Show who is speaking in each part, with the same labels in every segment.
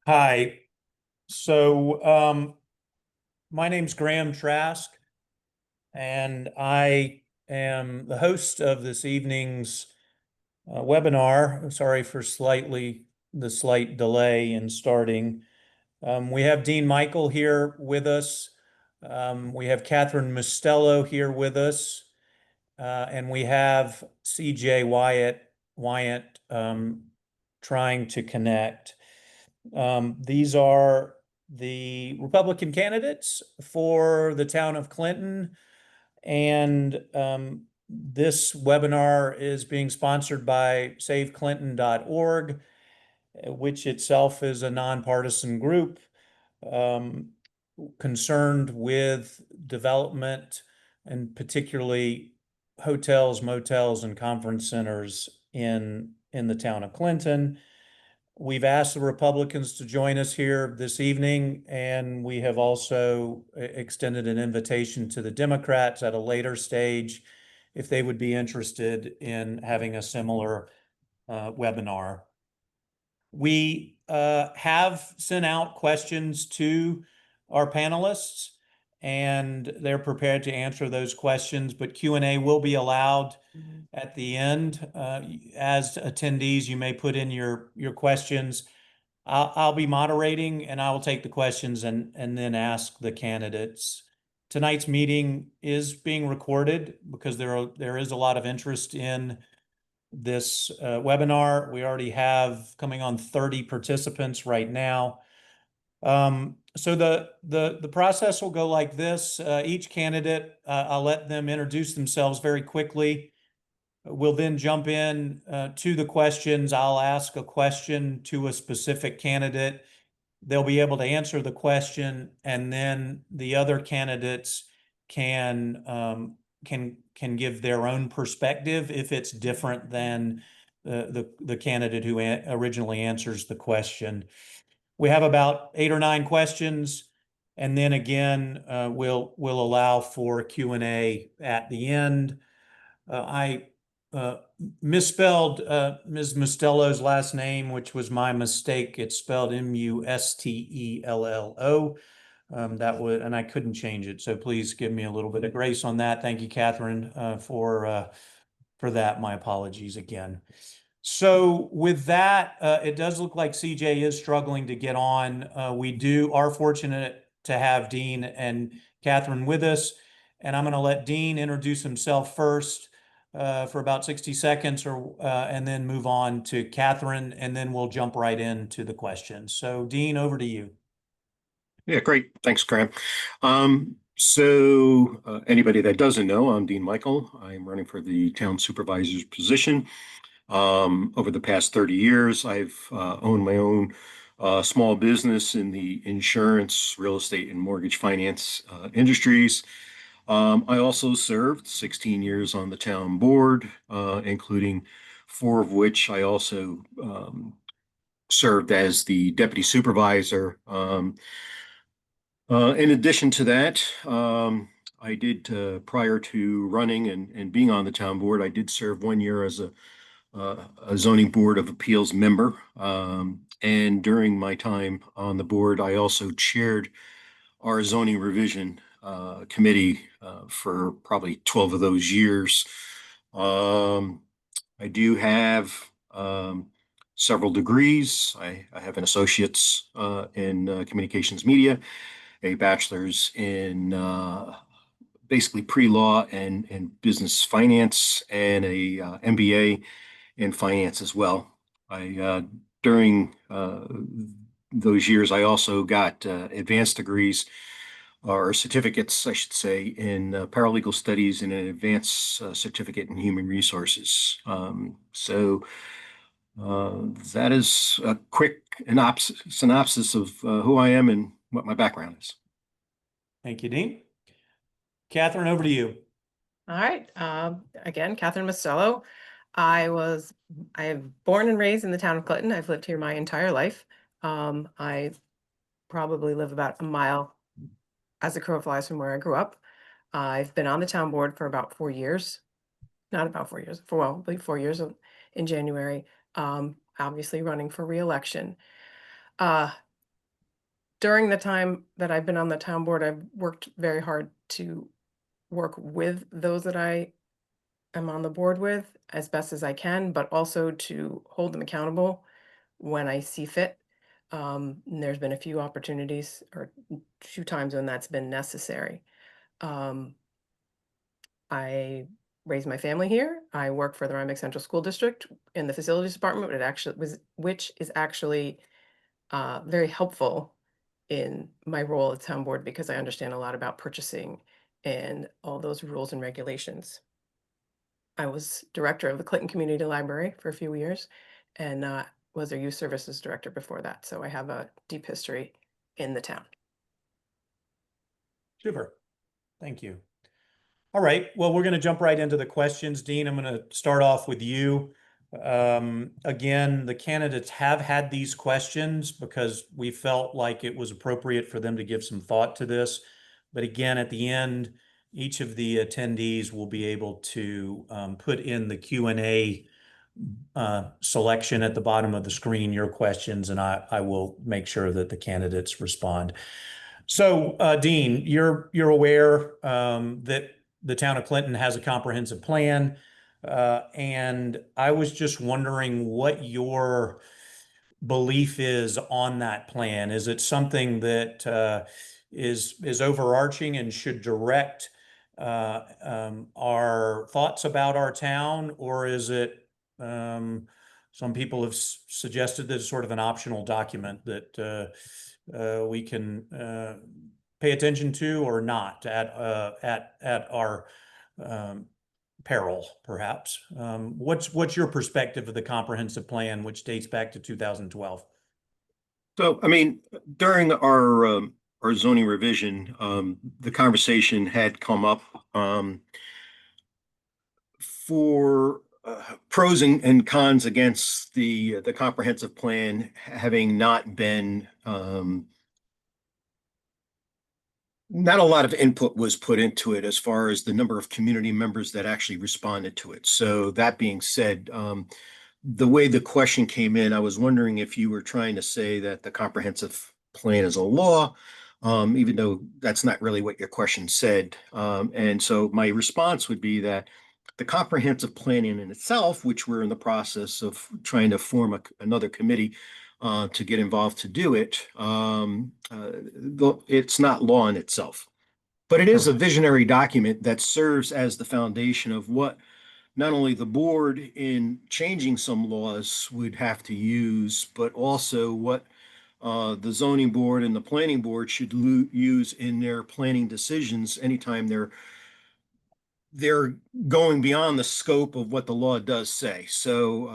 Speaker 1: Hi. So, my name's Graham Trask, and I am the host of this evening's webinar. Sorry for the slight delay in starting. We have Dean Michael here with us. We have Katherine Mustello here with us, and we have CJ Wyant trying to connect. These are the Republican candidates for the town of Clinton. And this webinar is being sponsored by SaveClintonOrg, which itself is a nonpartisan group um, concerned with development and particularly hotels, motels, and conference centers in the town of Clinton. We've asked the Republicans to join us here this evening, and we have also extended an invitation to the Democrats at a later stage if they would be interested in having a similar webinar. We have sent out questions to our panelists, and they're prepared to answer those questions, but Q&A will be allowed at the end. As attendees, you may put in your questions. I'll be moderating, and I will take the questions and then ask the candidates. Tonight's meeting is being recorded because there is a lot of interest in this webinar. We already have coming on 30 participants right now. So the process will go like this. Each candidate, I'll let them introduce themselves very quickly. We'll then jump in to the questions. I'll ask a question to a specific candidate. They'll be able to answer the question, and then the other candidates can give their own perspective if it's different than the candidate who originally answers the question. We have about 8 or 9 questions, and then again we'll allow for Q&A at the end. I misspelled Ms. Mustello's last name, which was my mistake. It's spelled Mustello. And I couldn't change it. So please give me a little bit of grace on that. Thank you, Katherine, for that. My apologies again. So with that, it does look like CJ is struggling to get on. We are fortunate to have Dean and Katherine with us, and I'm going to let Dean introduce himself first for about 60 seconds, and then move on to Katherine, and then we'll jump right into the questions. So Dean, over to you.
Speaker 2: Yeah, great. Thanks, Graham. Anybody that doesn't know, I'm Dean Michael. I'm running for the town supervisor's position. Over the past 30 years, I've owned my own small business in the insurance, real estate, and mortgage finance industries. I also served 16 years on the town board, including 4 of which I also served as the deputy supervisor. In addition to that, I did, prior to running and being on the town board, I did serve 1 year as a zoning board of appeals member. And during my time on the board, I also chaired our zoning revision committee for probably 12 of those years. I do have several degrees. I have an associate's in communications media, a bachelor's in basically pre-law and business finance, and a MBA in finance as well. During those years, I also got advanced degrees, or certificates, I should say, in paralegal studies and an advanced certificate in human resources. That is a quick synopsis of who I am and what my background is.
Speaker 1: Thank you, Dean. Katherine, over to you.
Speaker 3: All right. Again, Katherine Mustello. I am born and raised in the town of Clinton. I've lived here my entire life. I probably live about a mile as the crow flies from where I grew up. I've been on the town board for about 4 years. Not about 4 years, I believe 4 years in January. Obviously running for re-election. During the time that I've been on the town board, I've worked very hard to work with those that I am on the board with as best as I can, but also to hold them accountable when I see fit. And there's been a few opportunities or a few times when that's been necessary. Um, I raised my family here. I work for the Rhinebeck Central School District in the facilities department. Which is actually very helpful in my role at town board because I understand a lot about purchasing and all those rules and regulations. I was director of the Clinton Community Library for a few years and was their youth services director before that. So I have a deep history in the town.
Speaker 1: Super. Thank you. All right. Well, we're going to jump right into the questions. Dean, I'm going to start off with you. Again, the candidates have had these questions because we felt like it was appropriate for them to give some thought to this. But again, at the end, each of the attendees will be able to put in the Q&A selection at the bottom of the screen, your questions, and I will make sure that the candidates respond. So, Dean, you're aware that the town of Clinton has a comprehensive plan, and I was just wondering what your belief is on that plan. Is it something that is overarching and should direct our thoughts about our town, or is it some people have suggested that it's sort of an optional document that we can pay attention to or not at our peril, perhaps. What's your perspective of the comprehensive plan, which dates back to 2012?
Speaker 2: So, I mean, during our zoning revision, the conversation had come up for pros and cons against the comprehensive plan having not been not a lot of input was put into it as far as the number of community members that actually responded to it. So that being said, the way the question came in, I was wondering if you were trying to say that the comprehensive plan is a law, even though that's not really what your question said. And so my response would be that the comprehensive plan in itself, which we're in the process of trying to form another committee to get involved to do it, it's not law in itself. But it is a visionary document that serves as the foundation of what not only the board in changing some laws would have to use, but also what the zoning board and the planning board should use in their planning decisions anytime they're going beyond the scope of what the law does say. So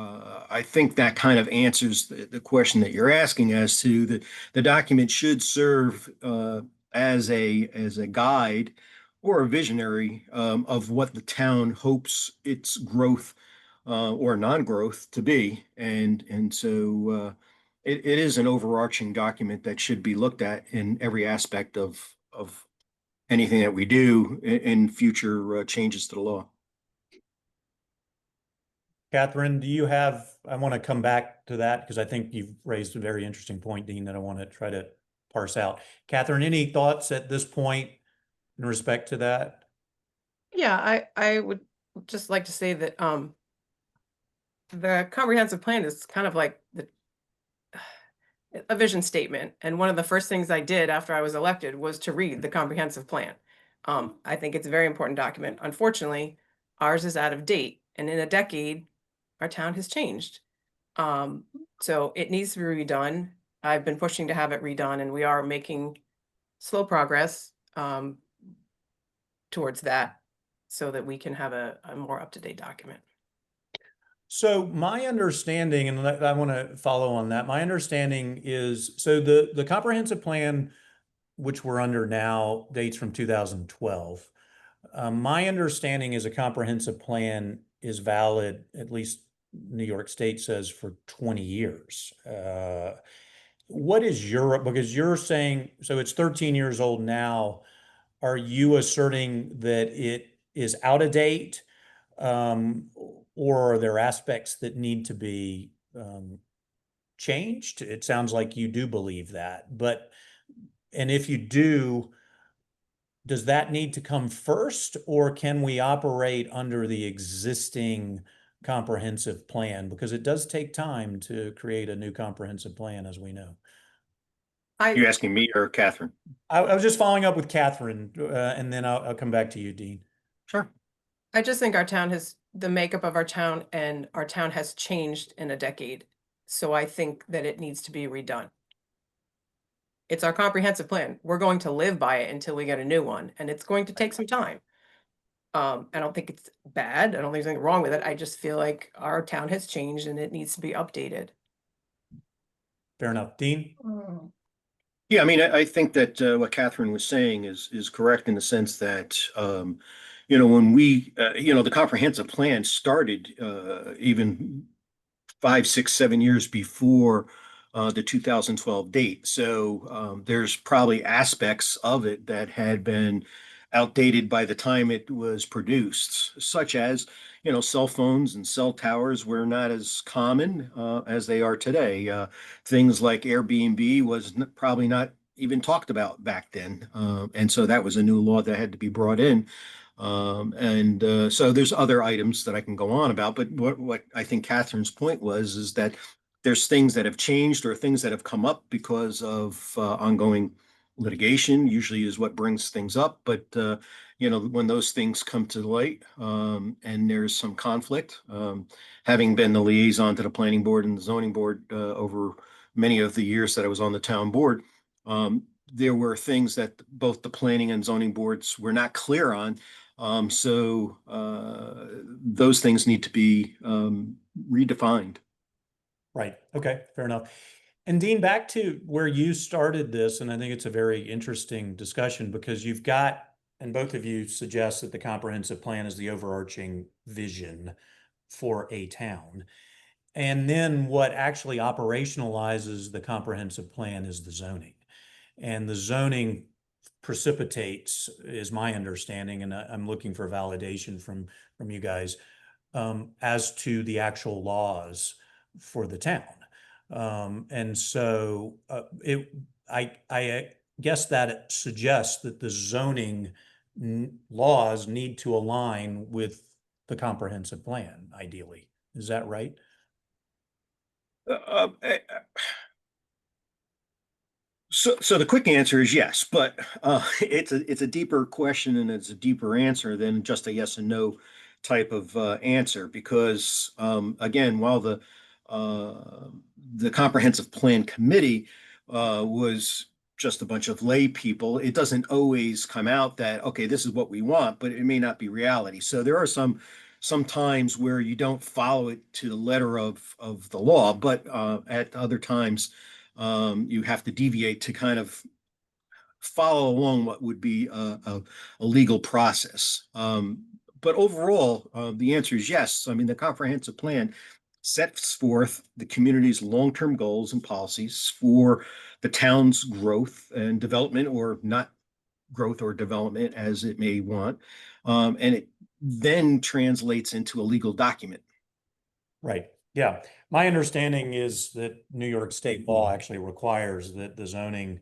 Speaker 2: I think that kind of answers the question that you're asking as to the document should serve as a guide or a visionary of what the town hopes its growth or non-growth to be. And so it is an overarching document that should be looked at in every aspect of anything that we do in future changes to the law.
Speaker 1: Katherine, do you have, I want to come back to that because I think you've raised a very interesting point, Dean, that I want to try to parse out. Katherine, any thoughts at this point in respect to that?
Speaker 3: Yeah, I would just like to say that the comprehensive plan is kind of like a vision statement. And one of the first things I did after I was elected was to read the comprehensive plan. I think it's a very important document. Unfortunately, ours is out of date, and in a decade, our town has changed. So it needs to be redone. I've been pushing to have it redone, and we are making slow progress towards that so that we can have a more up-to-date document.
Speaker 1: So my understanding, and I want to follow on that, my understanding is, so the comprehensive plan, which we're under now, dates from 2012. My understanding is a comprehensive plan is valid, at least New York State says, for 20 years. What is because you're saying, so it's 13 years old now. Are you asserting that it is out of date? Or are there aspects that need to be changed? It sounds like you do believe that, but And if you do, does that need to come first, or can we operate under the existing comprehensive plan? Because it does take time to create a new comprehensive plan, as we know.
Speaker 2: You
Speaker 3: I,
Speaker 2: asking me or Catherine?
Speaker 1: I was just following up with Catherine, and then I'll come back to you, Dean.
Speaker 2: Sure.
Speaker 3: I just think the makeup of our town and our town has changed in a decade. So I think that it needs to be redone. It's our comprehensive plan. We're going to live by it until we get a new one, and it's going to take some time. I don't think it's bad. I don't think there's anything wrong with it. I just feel like our town has changed and it needs to be updated.
Speaker 1: Fair enough. Dean?
Speaker 2: Yeah, I mean, I think that what Catherine was saying is correct in the sense that when we the comprehensive plan started even 5, 6, 7 years before the 2012 date. So there's probably aspects of it that had been outdated by the time it was produced, such as, cell phones and cell towers were not as common as they are today. Things like Airbnb was probably not even talked about back then. And so that was a new law that had to be brought in. And so there's other items that I can go on about, but what I think Catherine's point was is that there's things that have changed or things that have come up because of ongoing litigation, usually is what brings things up. But when those things come to light and there's some conflict, having been the liaison to the planning board and the zoning board over many of the years that I was on the town board, there were things that both the planning and zoning boards were not clear on. So those things need to be redefined.
Speaker 1: Right. Okay. Fair enough. And Dean, back to where you started this, and I think it's a very interesting discussion because you've got, and both of you suggest that the comprehensive plan is the overarching vision for a town. And then what actually operationalizes the comprehensive plan is the zoning. And the zoning precipitates, is my understanding, and I'm looking for validation from you guys, as to the actual laws for the town. And so I guess that it suggests that the zoning laws need to align with the comprehensive plan, ideally. Is that right?
Speaker 2: Uh, uh, So the quick answer is yes, but it's a deeper question and it's a deeper answer than just a yes and no type of answer because again, while the comprehensive plan committee was just a bunch of lay people, it doesn't always come out that okay, this is what we want, but it may not be reality. So there are some times where you don't follow it to the letter of the law, but at other times you have to deviate to kind of follow along what would be a legal process. But overall, the answer is yes. I mean, the comprehensive plan sets forth the community's long-term goals and policies for the town's growth and development, or not growth or development as it may want. And it then translates into a legal document.
Speaker 1: Right. Yeah. My understanding is that New York state law actually requires that the zoning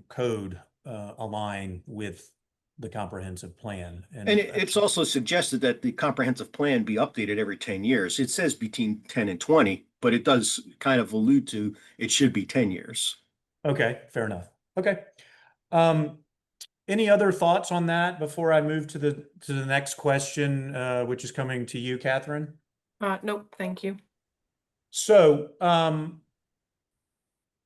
Speaker 1: code align with the comprehensive plan.
Speaker 2: And it's also suggested that the comprehensive plan be updated every 10 years. It says between 10 and 20, but it does kind of allude to it should be 10 years.
Speaker 1: Okay, fair enough. Okay. Um, any other thoughts on that before I move to the next question, which is coming to you, Catherine?
Speaker 3: Nope, thank you.
Speaker 1: So,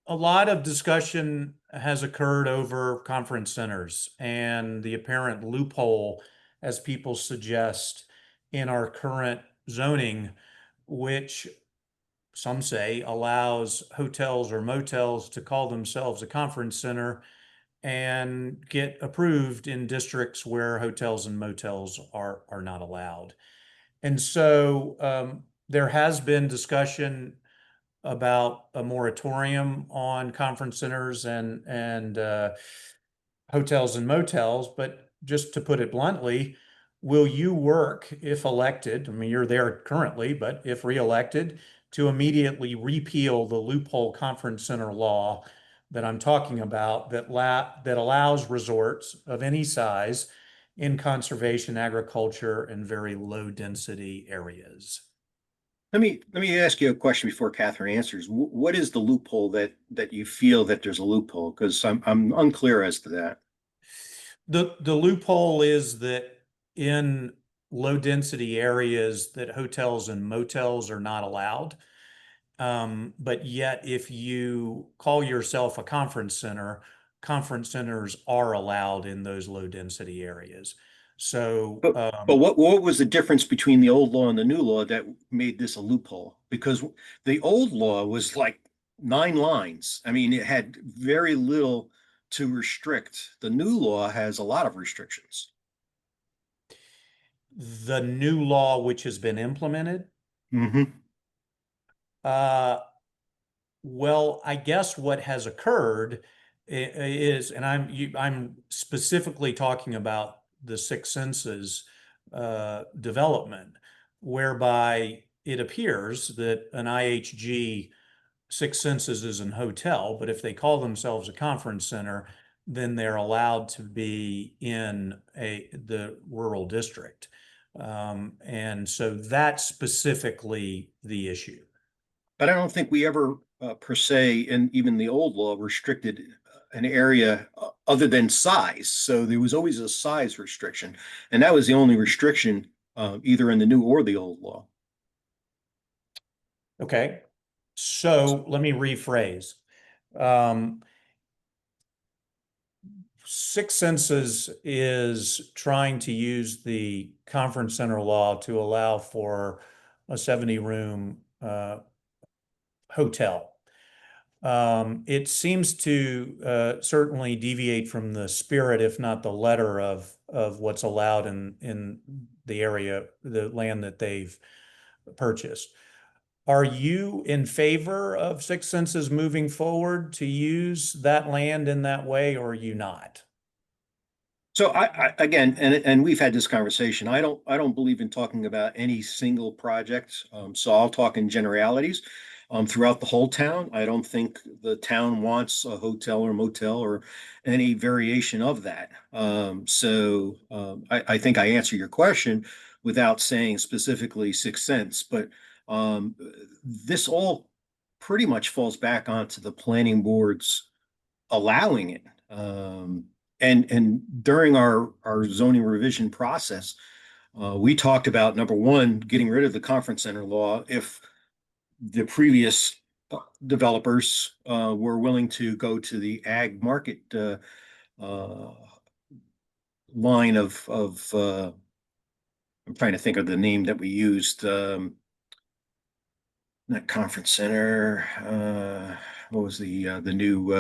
Speaker 1: a lot of discussion has occurred over conference centers and the apparent loophole, as people suggest, in our current zoning, which some say allows hotels or motels to call themselves a conference center and get approved in districts where hotels and motels are not allowed. And so there has been discussion about a moratorium on conference centers and hotels and motels, but just to put it bluntly, will you work if elected? I mean, you're there currently, but if reelected, to immediately repeal the loophole conference center law that I'm talking about that allows resorts of any size in conservation agriculture and very low density areas.
Speaker 2: Let me ask you a question before Catherine answers. What is the loophole that you feel that there's a loophole? Because I'm unclear as to that.
Speaker 1: The loophole is that in low density areas that hotels and motels are not allowed. But yet if you call yourself a conference centers are allowed in those low density areas. So
Speaker 2: But what was the difference between the old law and the new law that made this a loophole? Because the old law was like 9 lines. I mean, it had very little to restrict. The new law has a lot of restrictions.
Speaker 1: the new law which has been implemented,
Speaker 2: Hmm.
Speaker 1: uh, well, I guess what has occurred is, and I'm specifically talking about the Six Senses development, whereby it appears that an IHG Six Senses is an hotel, but if they call themselves a conference center, then they're allowed to be in the rural district. And so that's specifically the issue.
Speaker 2: But I don't think we ever, per se, in even the old law, restricted an area other than size. So there was always a size restriction, and that was the only restriction, either in the new or the old law.
Speaker 1: Okay, so let me rephrase. Um, Six Senses is trying to use the conference center law to allow for a 70 room hotel. It seems to certainly deviate from the spirit, if not the letter of what's allowed in the area, the land that they've purchased. Are you in favor of Six Senses moving forward to use that land in that way, or are you not?
Speaker 2: So I again, and we've had this conversation. I don't believe in talking about any single project. So I'll talk in generalities. Throughout the whole town, I don't think the town wants a hotel or motel or any variation of that. I think I answer your question without saying specifically 6 cents, but um, this all pretty much falls back onto the planning board's allowing it. And during our zoning revision process, we talked about, number one, getting rid of the conference center law if the previous developers were willing to go to the ag market uh, line of I'm trying to think of the name that we used. Not conference center. What was the new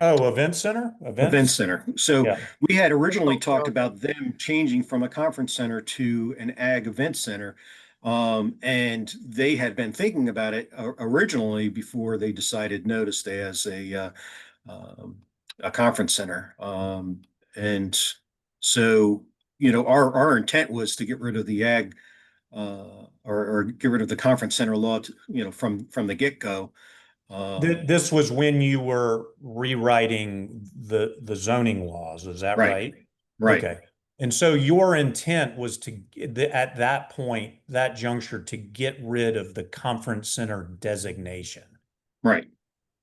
Speaker 1: Oh, event center?
Speaker 2: event
Speaker 1: Events?
Speaker 2: center? So
Speaker 1: Yeah.
Speaker 2: we had originally talked about them changing from a conference center to an ag event center. And they had been thinking about it originally before they decided no to stay as um, a conference center. And so, our intent was to get rid of the ag or get rid of the conference center law, from the get-go.
Speaker 1: This was when you were rewriting the zoning laws, is that
Speaker 2: Right,
Speaker 1: right?
Speaker 2: right,
Speaker 1: Okay. And so your intent was at that point, that juncture, to get rid of the conference center designation.
Speaker 2: right.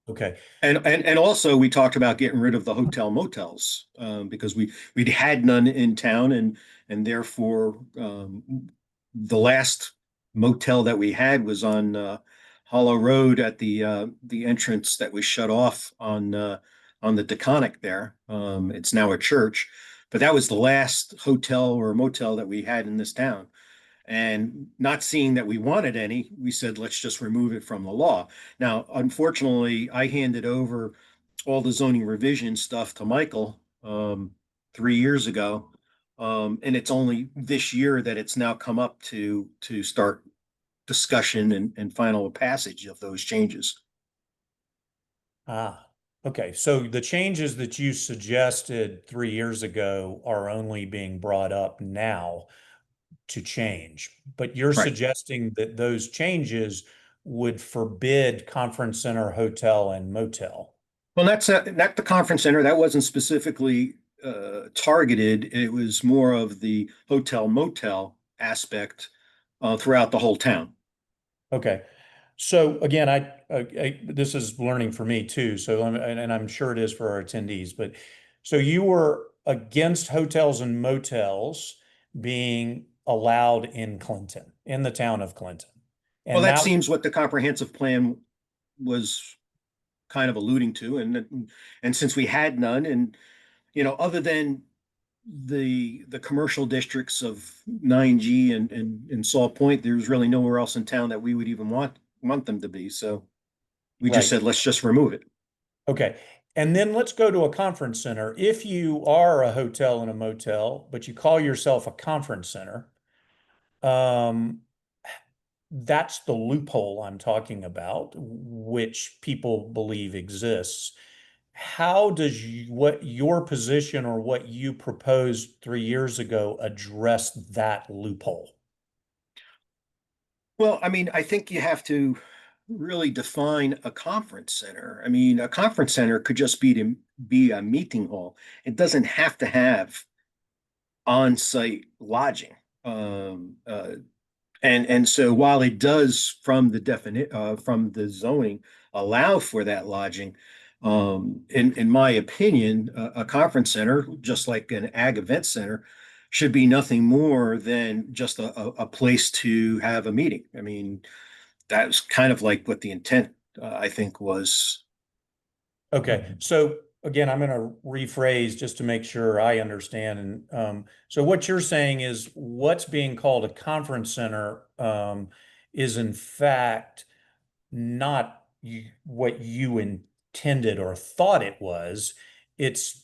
Speaker 1: Okay.
Speaker 2: And also we talked about getting rid of the hotel motels, because we had none in town, and therefore, the last motel that we had was on Hollow Road at the entrance that was shut off on the Deconic there. It's now a church, but that was the last hotel or motel that we had in this town. And not seeing that we wanted any, we said, let's just remove it from the law. Now, unfortunately, I handed over all the zoning revision stuff to Michael 3 years ago. And it's only this year that it's now come up to start discussion and final passage of those changes.
Speaker 1: Ah, okay. So the changes that you suggested 3 years ago are only being brought up now to change, but you're
Speaker 2: Right.
Speaker 1: suggesting that those changes would forbid conference center, hotel, and motel.
Speaker 2: Well, not the conference center. That wasn't specifically targeted. It was more of the hotel motel aspect throughout the whole town.
Speaker 1: Okay. So again, this is learning for me too. So and I'm sure it is for our attendees, but so you were against hotels and motels being allowed in Clinton, in the town of Clinton.
Speaker 2: Well,
Speaker 1: And
Speaker 2: that
Speaker 1: that,
Speaker 2: seems what the comprehensive plan was kind of alluding to, and since we had none, and other than the commercial districts of 9G and Saw Point, there's really nowhere else in town that we would even want them to be. So we just
Speaker 1: right.
Speaker 2: said, let's just remove it.
Speaker 1: Okay. And then let's go to a conference center. If you are a hotel and a motel, but you call yourself a conference center, um, that's the loophole I'm talking about, which people believe exists. How does what your position or what you proposed 3 years ago address that loophole?
Speaker 2: Well, I mean, I think you have to really define a conference center. I mean, a conference center could just be a meeting hall. It doesn't have to have on-site lodging. Um, uh, and so while it does from the zoning allow for that lodging, in my opinion, a conference center, just like an ag event center, should be nothing more than just a place to have a meeting. I mean, that was kind of like what the intent, I think, was.
Speaker 1: Okay, so again, I'm going to rephrase just to make sure I understand. And so what you're saying is what's being called a conference center is in fact not what you intended or thought it was. It's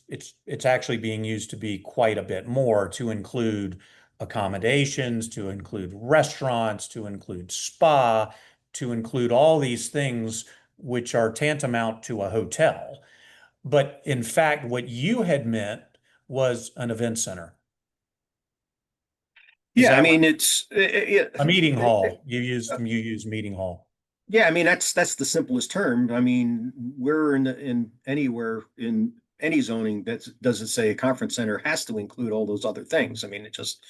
Speaker 1: actually being used to be quite a bit more, to include accommodations, to include restaurants, to include spa, to include all these things which are tantamount to a hotel. But in fact, what you had meant was an event center. Is
Speaker 2: Yeah, I
Speaker 1: that right?
Speaker 2: mean, it's
Speaker 1: A meeting
Speaker 2: it,
Speaker 1: hall? You use meeting hall.
Speaker 2: yeah, I mean that's the simplest term. I mean, we're in anywhere in any zoning that doesn't say a conference center has to include all those other things. I mean, it just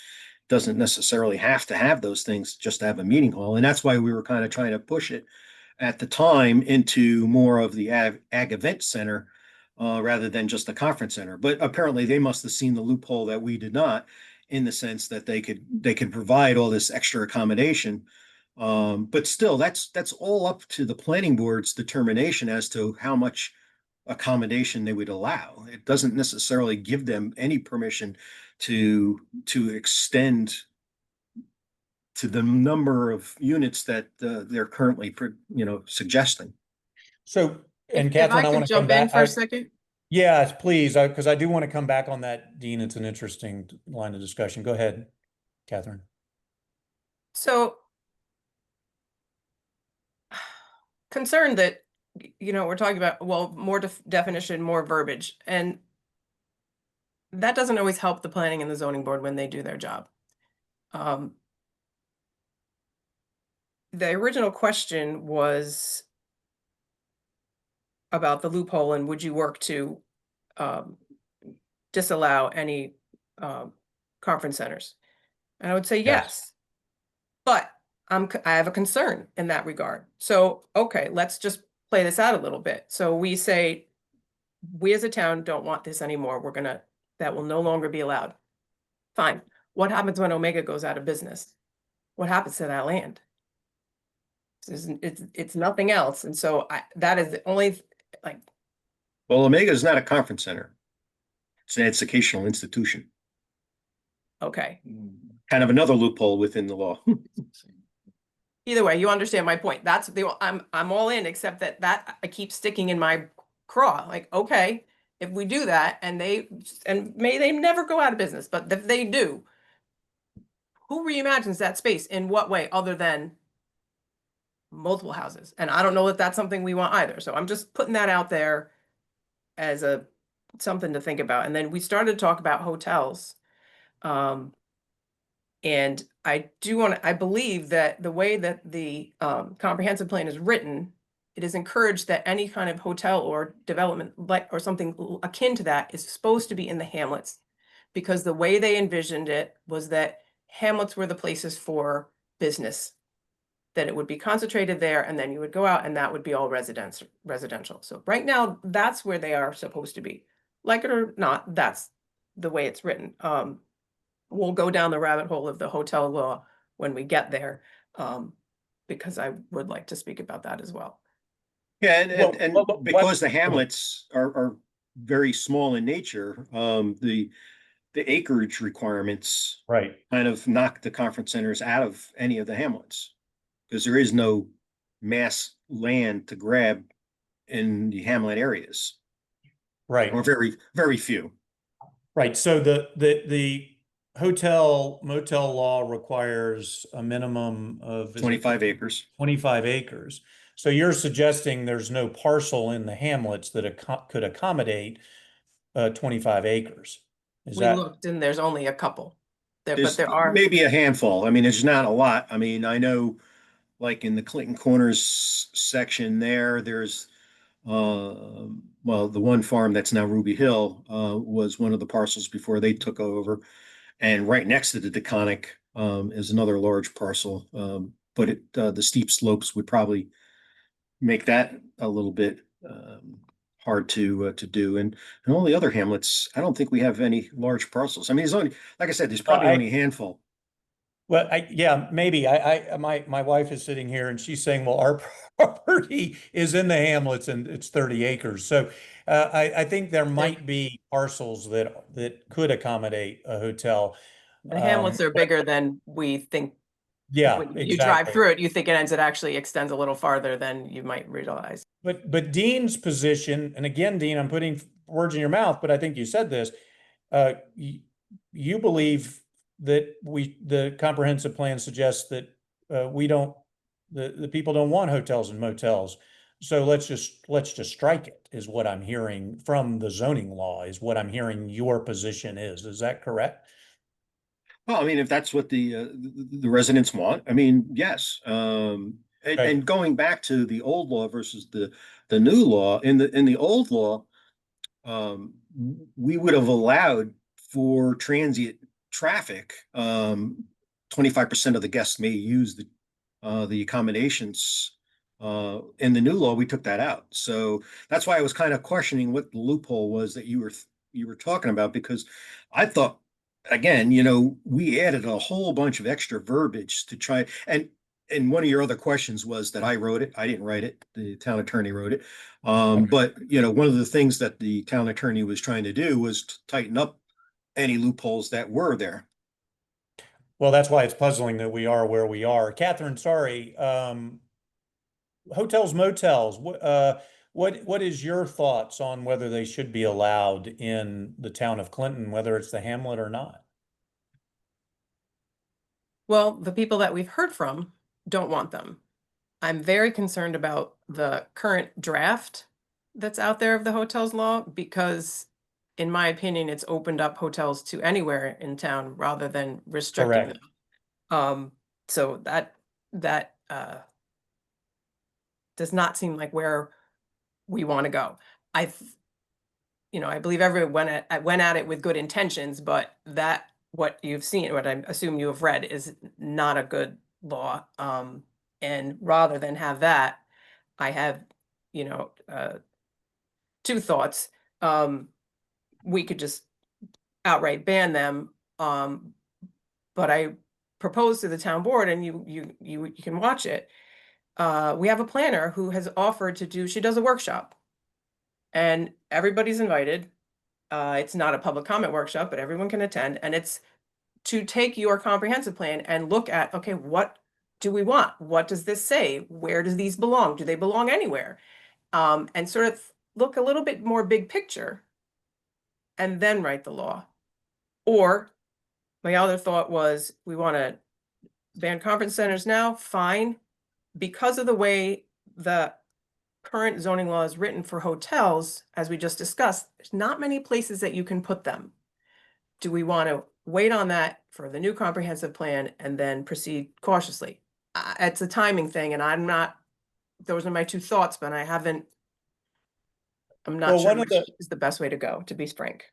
Speaker 2: doesn't necessarily have to have those things just to have a meeting hall. And that's why we were kind of trying to push it at the time into more of the ag event center rather than just a conference center. But apparently they must have seen the loophole that we did not, in the sense that they could provide all this extra accommodation. But still, that's all up to the planning board's determination as to how much accommodation they would allow. It doesn't necessarily give them any permission to extend to the number of units that they're currently, suggesting.
Speaker 1: So, and
Speaker 3: If I
Speaker 1: Catherine, I
Speaker 3: could
Speaker 1: want to come
Speaker 3: jump in
Speaker 1: back.
Speaker 3: for a second.
Speaker 1: Yes, please, because I do want to come back on that, Dean. It's an interesting line of discussion. Go ahead, Catherine.
Speaker 3: So concerned that, we're talking about, well, more definition, more verbiage, and that doesn't always help the planning and the zoning board when they do their job. Um, the original question was about the loophole and would you work to um, disallow any conference centers? And I would say
Speaker 1: Yes.
Speaker 3: yes, but I have a concern in that regard. So, okay, let's just play this out a little bit. So we say, we as a town don't want this anymore. That will no longer be allowed. Fine. What happens when Omega goes out of business? What happens to that land? It's nothing else. And so that is the only, like,
Speaker 2: Well, Omega is not a conference center. It's an educational institution.
Speaker 3: okay.
Speaker 2: Kind of another loophole within the law.
Speaker 3: Either way, you understand my point. I'm all in, except that I keep sticking in my craw. Like, okay, if we do that and may they never go out of business, but if they do, who reimagines that space in what way other than multiple houses? And I don't know that that's something we want either. So I'm just putting that out there as something to think about. And then we started to talk about hotels. And I believe that the way that the comprehensive plan is written it is encouraged that any kind of hotel or development like or something akin to that is supposed to be in the hamlets, because the way they envisioned it was that hamlets were the places for business, that it would be concentrated there, and then you would go out and that would be all residential. So right now, that's where they are supposed to be. Like it or not, that's the way it's written. We'll go down the rabbit hole of the hotel law when we get there, because I would like to speak about that as well.
Speaker 2: Yeah,
Speaker 1: Well,
Speaker 2: because the hamlets are very small in nature, the acreage requirements
Speaker 1: right.
Speaker 2: kind of knock the conference centers out of any of the hamlets, because there is no mass land to grab in the hamlet areas,
Speaker 1: Right.
Speaker 2: or very, very few.
Speaker 1: Right. So the hotel motel law requires a minimum of, is it
Speaker 2: 25 acres.
Speaker 1: 25 acres. So you're suggesting there's no parcel in the hamlets that could accommodate 25 acres. Is
Speaker 3: We
Speaker 1: that
Speaker 3: looked and there's only a couple there, but
Speaker 2: There's
Speaker 3: there are.
Speaker 2: maybe a handful. I mean, there's not a lot. I mean, I know like in the Clinton Corners section there's well, the one farm that's now Ruby Hill was one of the parcels before they took over. And right next to the Deconic is another large parcel. But the steep slopes would probably make that a little bit hard to do. And all the other hamlets, I don't think we have any large parcels. I mean, there's only, like I said, there's probably only a handful.
Speaker 1: well, yeah, maybe. My wife is sitting here and she's saying, well, our property is in the hamlets and it's 30 acres. So I think there might be parcels that could accommodate a hotel.
Speaker 3: The hamlets are bigger than we think.
Speaker 1: Yeah,
Speaker 3: When you drive
Speaker 1: exactly.
Speaker 3: through it, you think it actually extends a little farther than you might realize.
Speaker 1: But Dean's position, and again, Dean, I'm putting words in your mouth, but I think you said this. You believe that the comprehensive plan suggests that we don't, the people don't want hotels and motels. So let's just strike it, is what I'm hearing from the zoning law, is what I'm hearing your position is. Is that correct?
Speaker 2: Well, I mean, if that's what the residents want, I mean, yes.
Speaker 1: Okay.
Speaker 2: And going back to the old law versus the new law, in the old law, we would have allowed for transient traffic. 25% of the guests may use the accommodations. In the new law, we took that out. So that's why I was kind of questioning what the loophole was that you were talking about, because I thought, again, we added a whole bunch of extra verbiage to try, and one of your other questions was that I wrote it. I didn't write it. The town attorney wrote it. But one of the things that the town attorney was trying to do was to tighten up any loopholes that were there.
Speaker 1: Well, that's why it's puzzling that we are where we are. Katherine, sorry. Hotels, motels, what is your thoughts on whether they should be allowed in the town of Clinton, whether it's the hamlet or not?
Speaker 3: Well, the people that we've heard from don't want them. I'm very concerned about the current draft that's out there of the hotels law, because in my opinion, it's opened up hotels to anywhere in town rather than restricting
Speaker 1: Correct.
Speaker 3: them. So that does not seem like where we want to go. I believe everyone went at it with good intentions, but that what you've seen, what I assume you have read, is not a good law. And rather than have that, I have, two thoughts. We could just outright ban them. But I proposed to the town board, and you can watch it. We have a planner who has offered to do, she does a workshop, and everybody's invited. It's not a public comment workshop, but everyone can attend, and it's to take your comprehensive plan and look at, okay, what do we want? What does this say? Where do these belong? Do they belong anywhere? And sort of look a little bit more big picture and then write the law. Or my other thought was, we want to ban conference centers now, fine. Because of the way the current zoning law is written for hotels, as we just discussed, there's not many places that you can put them. Do we want to wait on that for the new comprehensive plan and then proceed cautiously? It's a timing thing, and I'm not those are my two thoughts, but I'm not
Speaker 1: Well,
Speaker 3: sure
Speaker 1: one of
Speaker 3: which
Speaker 1: the,
Speaker 3: is the best way to go, to be frank.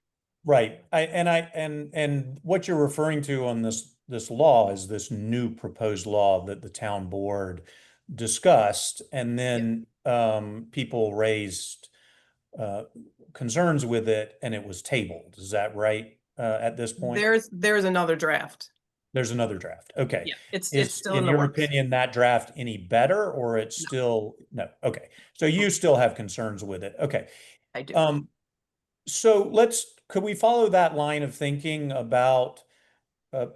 Speaker 1: right, and what you're referring to on this law is this new proposed law that the town board discussed, and
Speaker 3: Yeah.
Speaker 1: then people raised uh, concerns with it, and it was tabled. Is that right? At this point,
Speaker 3: There's another draft.
Speaker 1: there's another draft. Okay.
Speaker 3: Yeah, it's
Speaker 1: Is,
Speaker 3: still
Speaker 1: in
Speaker 3: in the
Speaker 1: your
Speaker 3: works.
Speaker 1: opinion, that draft any better, or it's
Speaker 3: No,
Speaker 1: still no? Okay. So you still have concerns with it. Okay.
Speaker 3: I do.
Speaker 1: Um, so could we follow that line of thinking about uh,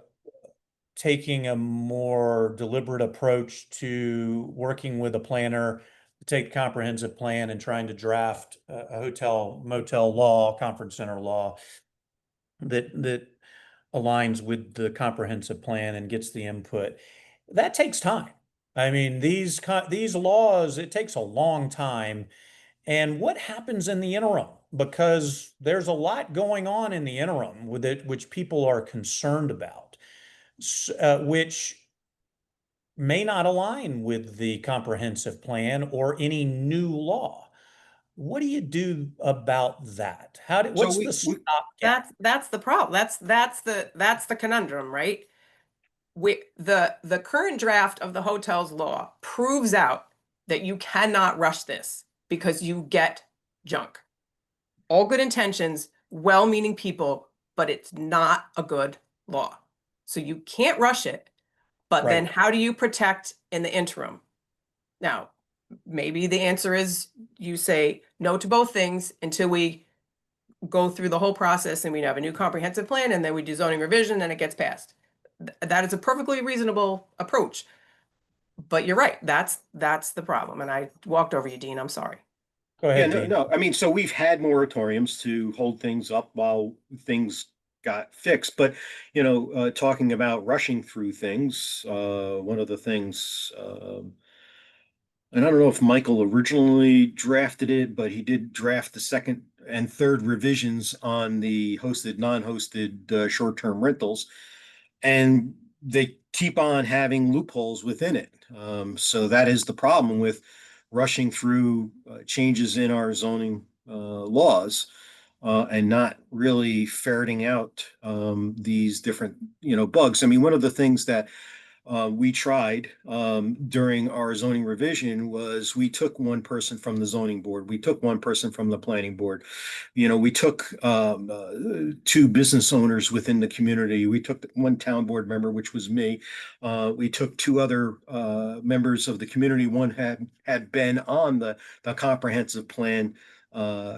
Speaker 1: taking a more deliberate approach to working with a planner, to take a comprehensive plan and trying to draft a hotel motel law, conference center law that aligns with the comprehensive plan and gets the input? That takes time. I mean, these laws, it takes a long time. And what happens in the interim? Because there's a lot going on in the interim with it, which people are concerned about, which may not align with the comprehensive plan or any new law. What do you do about that?
Speaker 2: So
Speaker 1: What's the
Speaker 2: we
Speaker 1: stopgap?
Speaker 3: That's the problem. That's the conundrum, right? The current draft of the hotels law proves out that you cannot rush this because you get junk. All good intentions, well-meaning people, but it's not a good law. So you can't rush it. But then
Speaker 1: Right,
Speaker 3: how do you protect in the interim? Now, maybe the answer is you say no to both things until we go through the whole process and we have a new comprehensive plan and then we do zoning revision and it gets passed. That is a perfectly reasonable approach. But you're right, that's the problem. And I walked over you, Dean. I'm sorry.
Speaker 1: go
Speaker 2: Yeah,
Speaker 1: ahead,
Speaker 2: no,
Speaker 1: Dean.
Speaker 2: no. I mean, so we've had moratoriums to hold things up while things got fixed. But, talking about rushing through things, one of the things, and I don't know if Michael originally drafted it, but he did draft the second and third revisions on the hosted, non-hosted short-term rentals. And they keep on having loopholes within it. So that is the problem with rushing through changes in our zoning laws and not really ferreting out these different, bugs. I mean, one of the things that we tried during our zoning revision was we took one person from the zoning board, we took one person from the planning board, we took two business owners within the community, we took one town board member, which was me, we took two other members of the community. One had been on the comprehensive plan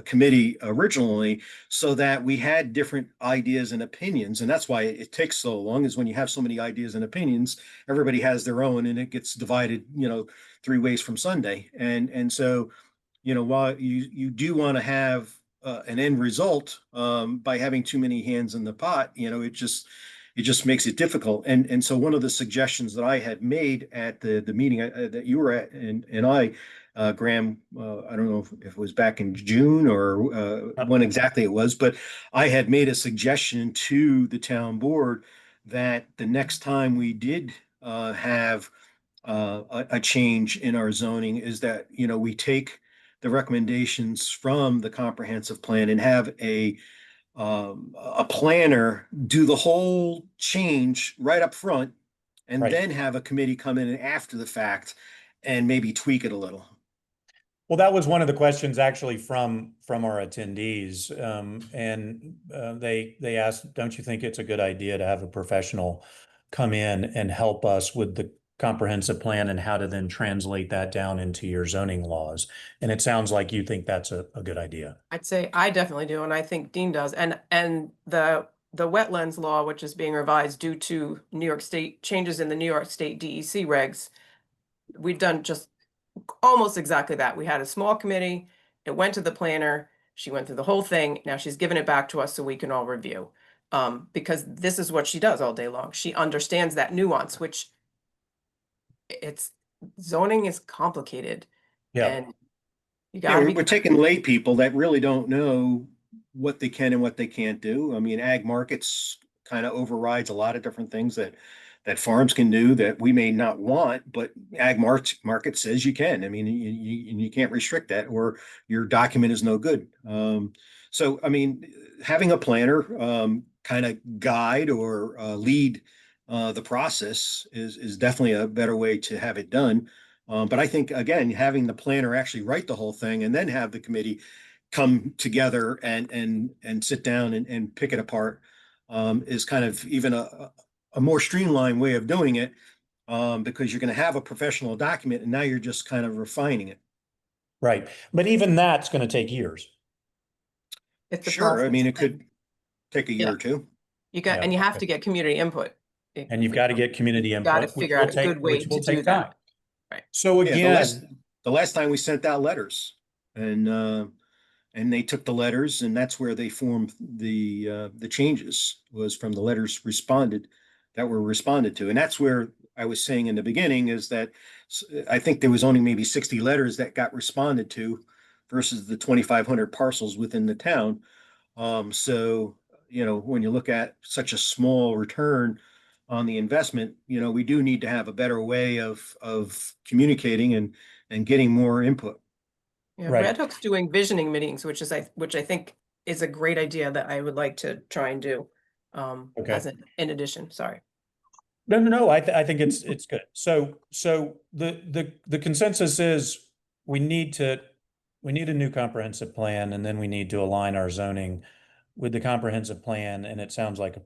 Speaker 2: committee originally, so that we had different ideas and opinions. And that's why it takes so long, is when you have so many ideas and opinions, everybody has their own and it gets divided, three ways from Sunday. And so, while you do want to have an end result, by having too many hands in the pot, it just makes it difficult. And so one of the suggestions that I had made at the meeting that you were at, and I, Graham, I don't know if it was back in June or
Speaker 1: Yep.
Speaker 2: when exactly it was, but I had made a suggestion to the town board that the next time we did have a change in our zoning, is that, we take the recommendations from the comprehensive plan and have a planner do the whole change right up front, and
Speaker 1: Right.
Speaker 2: then have a committee come in after the fact and maybe tweak it a little.
Speaker 1: Well, that was one of the questions actually from our attendees, and they asked, "Don't you think it's a good idea to have a professional come in and help us with the comprehensive plan and how to then translate that down into your zoning laws?" And it sounds like you think that's a good idea.
Speaker 3: I'd say I definitely do, and I think Dean does. And the wetlands law, which is being revised due to New York State changes in the New York State DEC regs, we've done just almost exactly that. We had a small committee, it went to the planner, she went through the whole thing. Now she's given it back to us so we can all review. Because this is what she does all day long. She understands that nuance, which it's zoning is complicated
Speaker 1: Yeah.
Speaker 3: and you
Speaker 2: Yeah,
Speaker 3: gotta
Speaker 2: we're,
Speaker 3: be.
Speaker 2: we're taking lay people that really don't know what they can and what they can't do. I mean, ag markets kind of overrides a lot of different things that that farms can do that we may not want, but market says you can. I mean, you can't restrict that, or your document is no good. So, I mean, having a planner kind of guide or lead the process is definitely a better way to have it done. But I think, again, having the planner actually write the whole thing and then have the committee come together and sit down and pick it apart is kind of even a more streamlined way of doing it, because you're going to have a professional document and now you're just kind of refining it.
Speaker 1: Right. But even that's going to take years.
Speaker 3: It's a
Speaker 2: Sure. I
Speaker 3: process.
Speaker 2: mean, it could take a year
Speaker 3: Yeah.
Speaker 2: or two.
Speaker 1: Yeah.
Speaker 3: And you have to get community input.
Speaker 1: And you've got to get community
Speaker 3: You've got to
Speaker 1: input, which
Speaker 3: figure
Speaker 1: will
Speaker 3: out a good way
Speaker 1: which will
Speaker 3: to do
Speaker 1: take time.
Speaker 3: that. Right.
Speaker 1: So
Speaker 2: Yeah,
Speaker 1: again,
Speaker 2: the last time we sent out letters, and they took the letters, and that's where they formed the changes, was from the letters that were responded to. And that's where I was saying in the beginning is that I think there was only maybe 60 letters that got responded to versus the 2,500 parcels within the town. So, when you look at such a small return on the investment, we do need to have a better way of communicating and getting more input.
Speaker 3: Yeah,
Speaker 1: right.
Speaker 3: Red Hook's doing visioning meetings, which I think is a great idea that I would like to try and do.
Speaker 1: Okay.
Speaker 3: As in addition, sorry.
Speaker 1: No. I think it's good. So the consensus is we need a new comprehensive plan, and then we need to align our zoning with the comprehensive plan. And it sounds like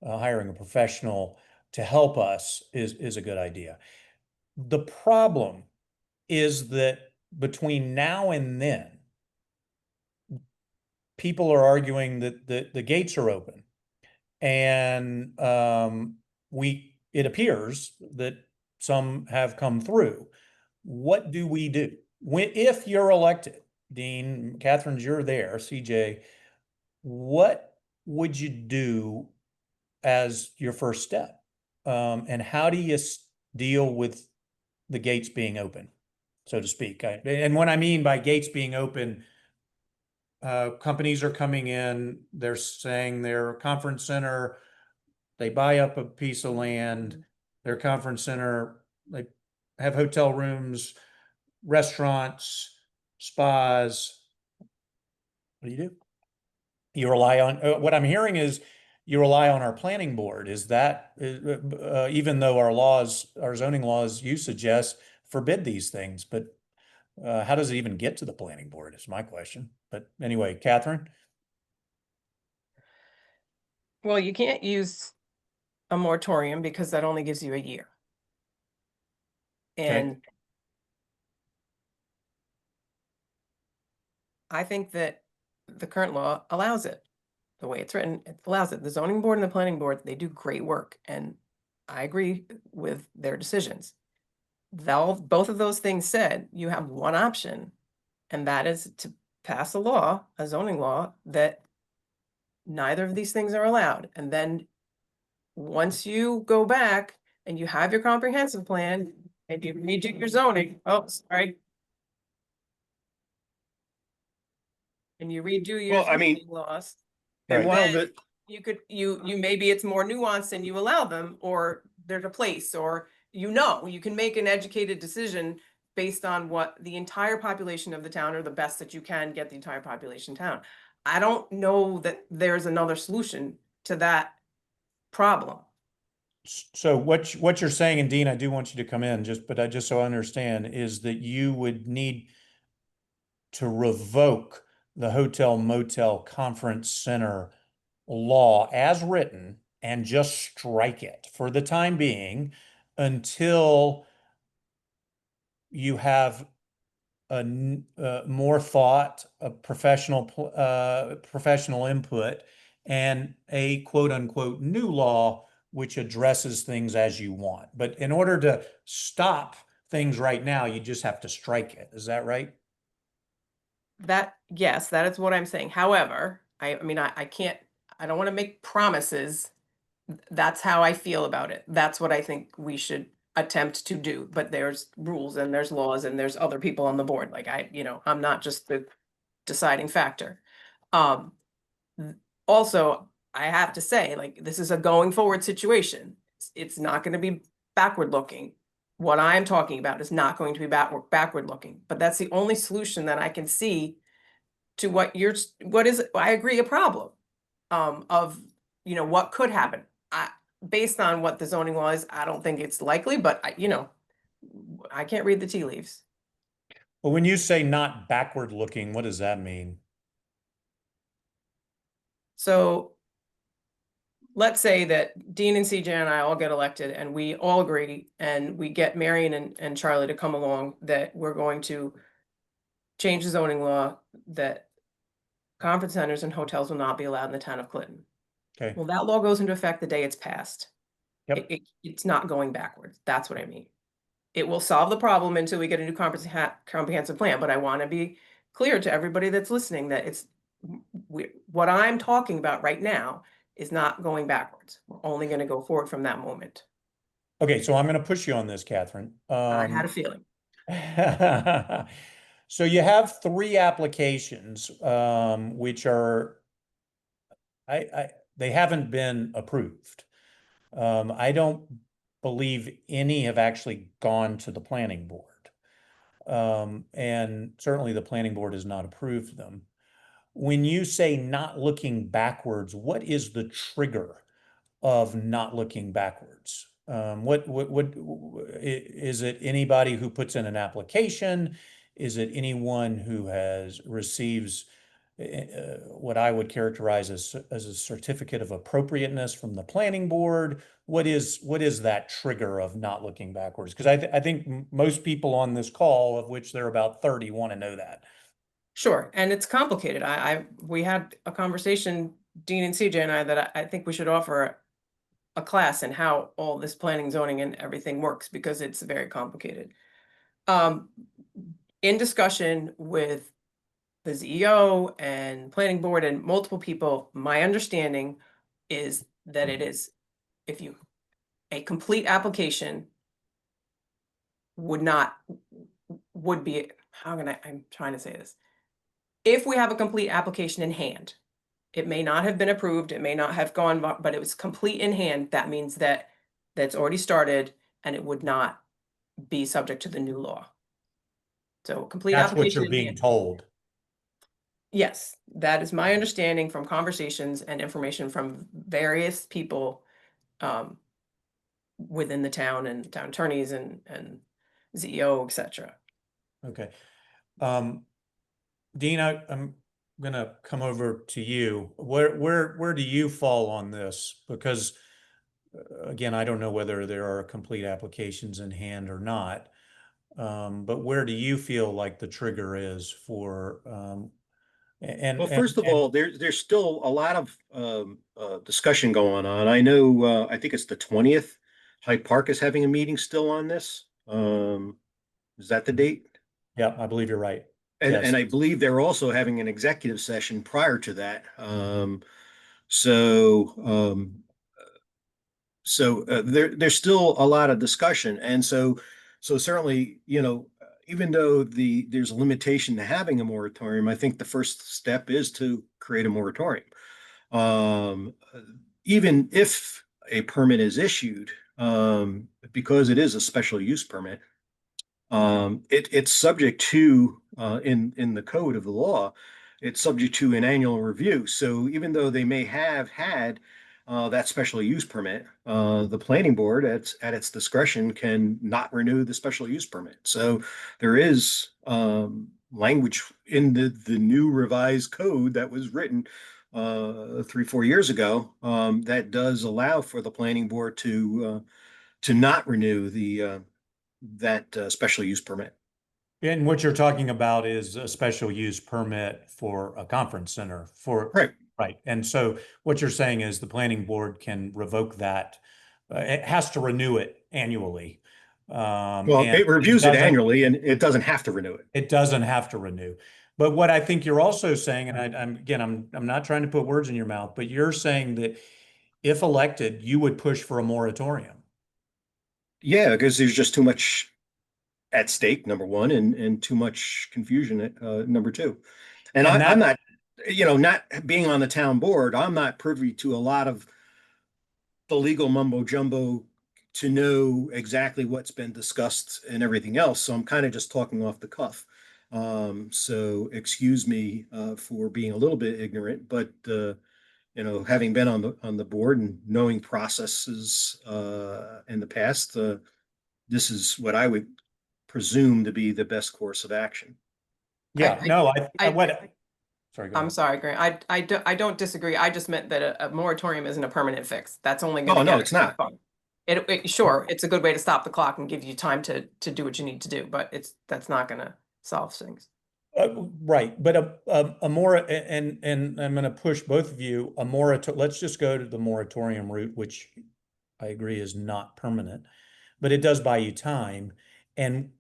Speaker 1: hiring a professional to help us is a good idea. The problem is that between now and then, people are arguing that the gates are open. And it appears that some have come through. What do we do? If you're elected, Dean, Catherine's, you're there, CJ, what would you do as your first step? And how do you deal with the gates being open, so to speak? And what I mean by gates being open, companies are coming in, they're saying their conference center, they buy up a piece of land, their conference center, they have hotel rooms, restaurants, spas. What do you do? You rely on, what I'm hearing is you rely on our planning board. Is that, even though our zoning laws, you suggest forbid these things, but how does it even get to the planning board is my question. But anyway, Catherine?
Speaker 3: Well, you can't use a moratorium because that only gives you a year.
Speaker 1: Okay.
Speaker 3: And I think that the current law allows it. The way it's written, it allows it. The zoning board and the planning board, they do great work, and I agree with their decisions. Both of those things said, you have one option, and that is to pass a zoning law, that neither of these things are allowed. And then once you go back and you have your comprehensive plan and you redo your zoning, and you redo your
Speaker 2: Well, I mean,
Speaker 3: zoning laws,
Speaker 2: and
Speaker 1: Right.
Speaker 2: while
Speaker 3: then
Speaker 2: the
Speaker 3: you maybe it's more nuanced and you allow them, or there's a place, or you can make an educated decision based on what the entire population of the town, or the best that you can get the entire population town. I don't know that there's another solution to that problem.
Speaker 1: So what you're saying, and Dean, I do want you to come in, just so I understand, is that you would need to revoke the hotel motel conference center law as written and just strike it for the time being until you have more thought, a professional input, and a quote unquote new law which addresses things as you want. But in order to stop things right now, you just have to strike it. Is that right?
Speaker 3: Yes, that is what I'm saying. However, I don't want to make promises. That's how I feel about it. That's what I think we should attempt to do. But there's rules and there's laws and there's other people on the board. Like I'm not just the deciding factor. Also, I have to say, like, this is a going forward situation. It's not going to be backward looking. What I'm talking about is not going to be backward looking, but that's the only solution that I can see to what is, I agree, a problem, of, what could happen. Based on what the zoning law is, I don't think it's likely, but I can't read the tea leaves.
Speaker 1: But when you say not backward looking, what does that mean?
Speaker 3: So let's say that Dean and CJ and I all get elected and we all agree and we get Marion and Charlie to come along that we're going to change the zoning law that conference centers and hotels will not be allowed in the town of Clinton.
Speaker 1: Okay.
Speaker 3: Well, that law goes into effect the day it's passed.
Speaker 1: Yep.
Speaker 3: It's not going backwards. That's what I mean. It will solve the problem until we get a new comprehensive plan, but I want to be clear to everybody that's listening that what I'm talking about right now is not going backwards. We're only going to go forward from that moment.
Speaker 1: Okay, so I'm going to push you on this, Catherine.
Speaker 3: I had a feeling.
Speaker 1: So you have three applications, which are, they haven't been approved. I don't believe any have actually gone to the planning board. And certainly the planning board has not approved them. When you say not looking backwards, what is the trigger of not looking backwards? Is it anybody who puts in an application? Is it anyone who receives what I would characterize as a certificate of appropriateness from the planning board? What is that trigger of not looking backwards? Because I think most people on this call, of which there are about 30, want to know that.
Speaker 3: Sure, and it's complicated. We had a conversation, Dean and CJ and I, that I think we should offer a class in how all this planning, zoning, and everything works, because it's very complicated. In discussion with the CEO and planning board and multiple people, my understanding is that it is, a complete application would be, I'm trying to say this. If we have a complete application in hand, it may not have been approved, it may not have gone, but it was complete in hand. That means that that's already started and it would not be subject to the new law. So complete
Speaker 1: That's what
Speaker 3: application
Speaker 1: you're
Speaker 3: in
Speaker 1: being
Speaker 3: hand.
Speaker 1: told.
Speaker 3: Yes, that is my understanding from conversations and information from various people within the town and town attorneys and CEO, etc.
Speaker 1: Okay. Dean, I'm gonna come over to you. Where do you fall on this? Because again, I don't know whether there are complete applications in hand or not. But where do you feel like the trigger is for
Speaker 2: Well, first of all, there's still a lot of discussion going on. I know, I think it's the 20th. Hyde Park is having a meeting still on this. Is that the date?
Speaker 1: Yeah, I believe you're right.
Speaker 2: And
Speaker 1: Yes.
Speaker 2: I believe they're also having an executive session prior to that. So there's still a lot of discussion, and so certainly, even though there's a limitation to having a moratorium, I think the first step is to create a moratorium. Even if a permit is issued, because it is a special use permit, it's subject to, in the code of the law, it's subject to an annual review. So even though they may have had that special use permit, the planning board at its discretion can not renew the special use permit. So there is language in the new revised code that was written 3-4 years ago, that does allow for the planning board to not renew that special use permit.
Speaker 1: And what you're talking about is a special use permit for a conference center
Speaker 2: Right.
Speaker 1: Right. And so what you're saying is the planning board can revoke that. It has to renew it annually.
Speaker 2: Well,
Speaker 1: And
Speaker 2: it reviews it
Speaker 1: doesn't,
Speaker 2: annually and it doesn't have to renew it.
Speaker 1: it doesn't have to renew. But what I think you're also saying, and I'm not trying to put words in your mouth, but you're saying that if elected, you would push for a moratorium.
Speaker 2: Yeah, because there's just too much at stake, number one, and too much confusion at number two. And
Speaker 1: And
Speaker 2: I'm
Speaker 1: that,
Speaker 2: not, not being on the town board, I'm not privy to a lot of the legal mumbo jumbo to know exactly what's been discussed and everything else. So I'm kind of just talking off the cuff. So excuse me for being a little bit ignorant, but having been on the board and knowing processes in the past, this is what I would presume to be the best course of action.
Speaker 1: Yeah, no, sorry, go
Speaker 3: I'm
Speaker 1: ahead.
Speaker 3: sorry, Grant. I don't disagree. I just meant that a moratorium isn't a permanent fix. That's only going
Speaker 2: Oh,
Speaker 3: to
Speaker 2: no,
Speaker 3: get
Speaker 2: it's not.
Speaker 3: Sure, it's a good way to stop the clock and give you time to do what you need to do, but that's not going to solve things.
Speaker 1: Right, but a more, and I'm going to push both of you, let's just go to the moratorium route, which I agree is not permanent, but it does buy you time. And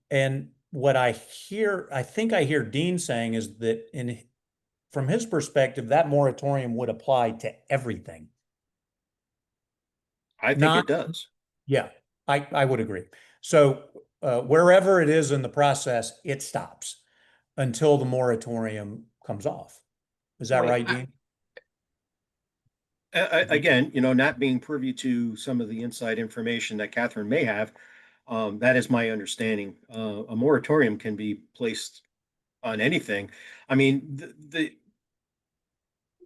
Speaker 1: what I think I hear Dean saying is that from his perspective, that moratorium would apply to everything.
Speaker 2: I think it does.
Speaker 1: Yeah, I would agree. So wherever it is in the process, it stops until the moratorium comes off. Is that right, Dean?
Speaker 2: Again, not being privy to some of the inside information that Katherine may have, that is my understanding. A moratorium can be placed on anything. I mean,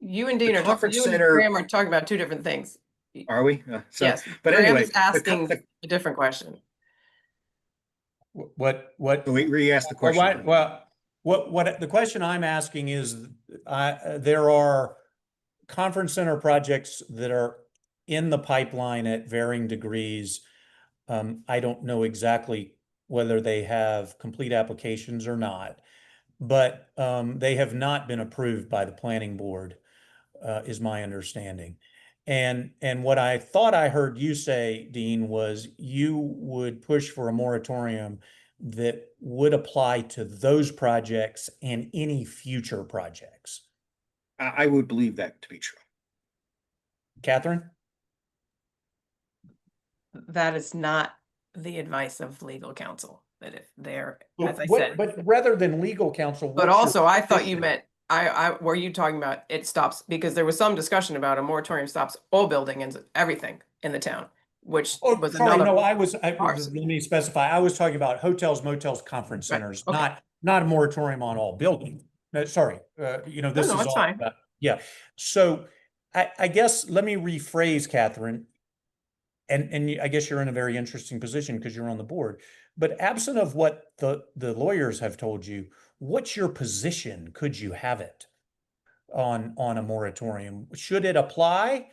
Speaker 3: You and
Speaker 2: the
Speaker 3: Dean
Speaker 2: conference
Speaker 3: you and
Speaker 2: center,
Speaker 3: Graham are talking about two different things.
Speaker 2: are we?
Speaker 3: Yes,
Speaker 2: but
Speaker 3: Graham
Speaker 2: anyway,
Speaker 3: is asking a different question.
Speaker 1: What?
Speaker 2: we re-asked the
Speaker 1: Well,
Speaker 2: question.
Speaker 1: what the question I'm asking is, there are conference center projects that are in the pipeline at varying degrees. I don't know exactly whether they have complete applications or not, but they have not been approved by the planning board, is my understanding. And what I thought I heard you say, Dean, was you would push for a moratorium that would apply to those projects and any future projects.
Speaker 2: I would believe that to be true.
Speaker 1: Katherine?
Speaker 3: That is not the advice of legal counsel. That if they're, as I
Speaker 1: But
Speaker 3: said,
Speaker 1: rather than legal counsel,
Speaker 3: but
Speaker 1: what's your
Speaker 3: also I thought you
Speaker 1: position?
Speaker 3: meant were you talking about it stops, because there was some discussion about a moratorium stops all building and everything in the town, which
Speaker 1: Oh,
Speaker 3: was
Speaker 1: sorry,
Speaker 3: another
Speaker 1: no, let
Speaker 3: farce.
Speaker 1: me specify. I was talking about hotels, motels, conference
Speaker 3: Right,
Speaker 1: centers,
Speaker 3: okay.
Speaker 1: not a moratorium on all buildings. No, sorry, this
Speaker 3: No,
Speaker 1: is
Speaker 3: it's
Speaker 1: all
Speaker 3: fine.
Speaker 1: about, yeah. So I guess let me rephrase, Katherine, and I guess you're in a very interesting position because you're on the board. But absent of what the lawyers have told you, what's your position? Could you have it on a moratorium? Should it apply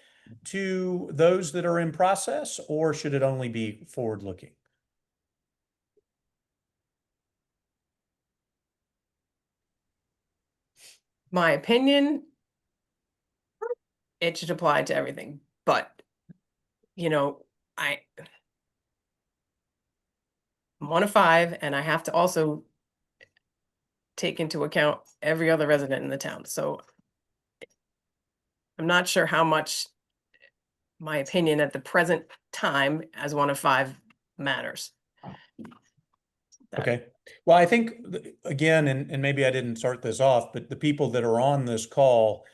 Speaker 1: to those that are in process, or should it only be forward-looking?
Speaker 3: My opinion, it should apply to everything, but I'm 1 of 5, and I have to also take into account every other resident in the town. So I'm not sure how much my opinion at the present time as 1 of 5 matters.
Speaker 1: Okay. Well, I think again, and maybe I didn't start this off, but the people that are on this call,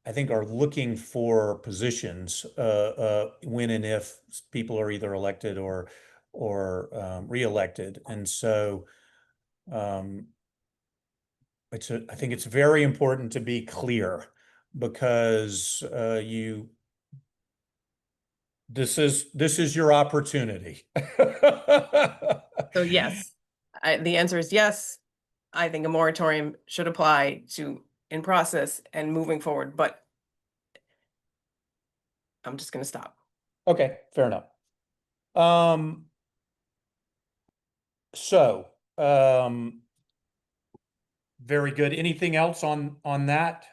Speaker 1: I think, are looking for positions when and if people are either elected or reelected, and so um, I think it's very important to be clear because this is your opportunity.
Speaker 3: So yes, the answer is yes. I think a moratorium should apply to in process and moving forward, but I'm just going to stop.
Speaker 1: Okay, fair enough. So, very good. Anything else on that?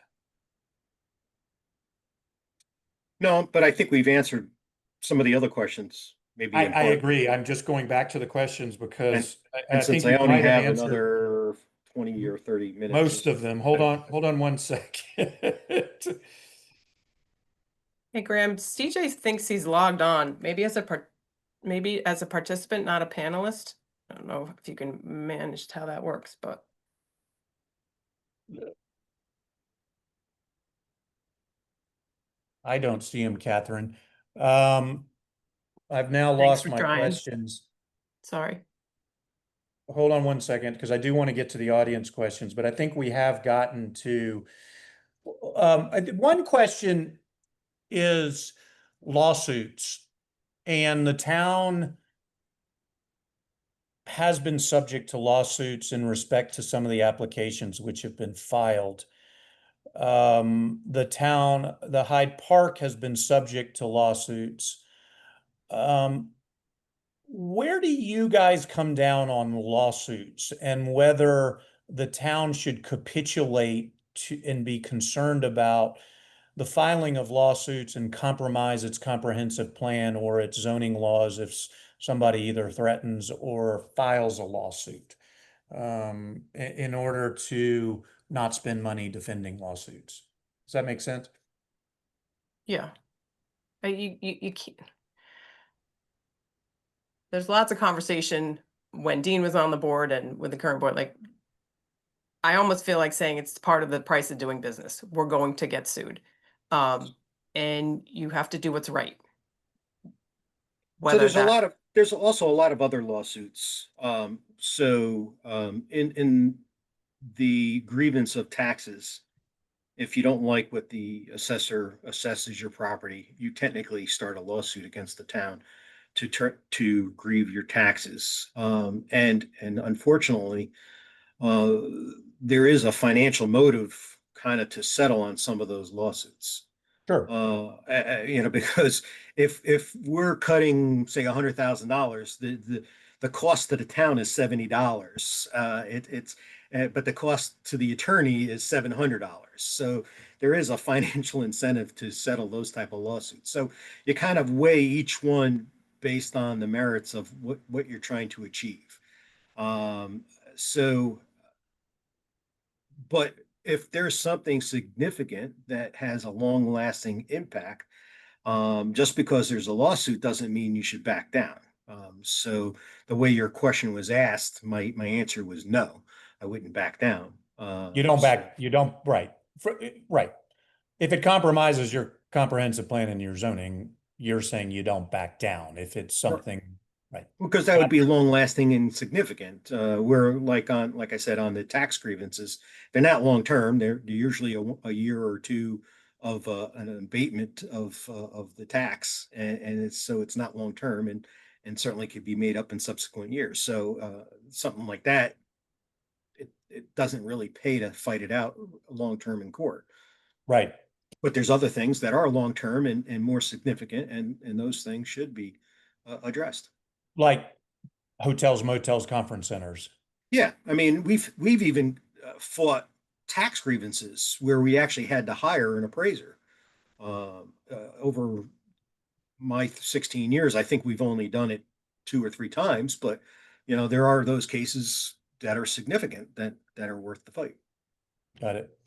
Speaker 2: No, but I think we've answered some of the other questions, maybe in
Speaker 1: I
Speaker 2: part.
Speaker 1: agree. I'm just going back to the questions because
Speaker 2: And
Speaker 1: I
Speaker 2: since
Speaker 1: think
Speaker 2: I
Speaker 1: you
Speaker 2: only
Speaker 1: might have
Speaker 2: have
Speaker 1: answered
Speaker 2: another 20 or 30 minutes.
Speaker 1: most of them. Hold on 1 second.
Speaker 3: Hey, Graham, CJ thinks he's logged on, maybe as a participant, not a panelist. I don't know if you can manage how that works, but
Speaker 1: I don't see him, Katherine. I've now
Speaker 3: Thanks
Speaker 1: lost
Speaker 3: for
Speaker 1: my
Speaker 3: trying.
Speaker 1: questions.
Speaker 3: Sorry.
Speaker 1: Hold on one second, because I do want to get to the audience questions, but I think we have gotten to, one question is lawsuits. And the town has been subject to lawsuits in respect to some of the applications which have been filed. The Hyde Park has been subject to lawsuits. Where do you guys come down on lawsuits and whether the town should capitulate to and be concerned about the filing of lawsuits and compromise its comprehensive plan or its zoning laws if somebody either threatens or files a lawsuit in order to not spend money defending lawsuits? Does that make sense?
Speaker 3: Yeah. You can't. There's lots of conversation when Dean was on the board and with the current board. Like, I almost feel like saying it's part of the price of doing business. We're going to get sued. And you have to do what's right.
Speaker 2: So
Speaker 3: Whether that,
Speaker 2: there's also a lot of other lawsuits. In the grievance of taxes, if you don't like what the assessor assesses your property, you technically start a lawsuit against the town to grieve your taxes. And unfortunately, uh, there is a financial motive kind of to settle on some of those lawsuits.
Speaker 1: Sure.
Speaker 2: Because if we're cutting, say, $100,000, the cost to the town is $70. But the cost to the attorney is $700. So there is a financial incentive to settle those type of lawsuits. So you kind of weigh each one based on the merits of what you're trying to achieve. Um, so, but if there's something significant that has a long-lasting impact, just because there's a lawsuit doesn't mean you should back down. So the way your question was asked, my answer was no, I wouldn't back down.
Speaker 1: You don't, right. Right. If it compromises your comprehensive plan and your zoning, you're saying you don't back down if it's something, right?
Speaker 2: Because that would be long lasting and significant. Where like I said, on the tax grievances, they're not long term. They're usually a year or two of an abatement of the tax, and it's not long term, and certainly could be made up in subsequent years. So something like that, it doesn't really pay to fight it out long term in court.
Speaker 1: Right.
Speaker 2: But there's other things that are long term and more significant, and those things should be addressed.
Speaker 1: Like hotels, motels, conference centers.
Speaker 2: Yeah, I mean, we've even fought tax grievances where we actually had to hire an appraiser. Over my 16 years, I think we've only done it 2 or 3 times, but there are those cases that are significant that are worth the fight.
Speaker 1: Got it.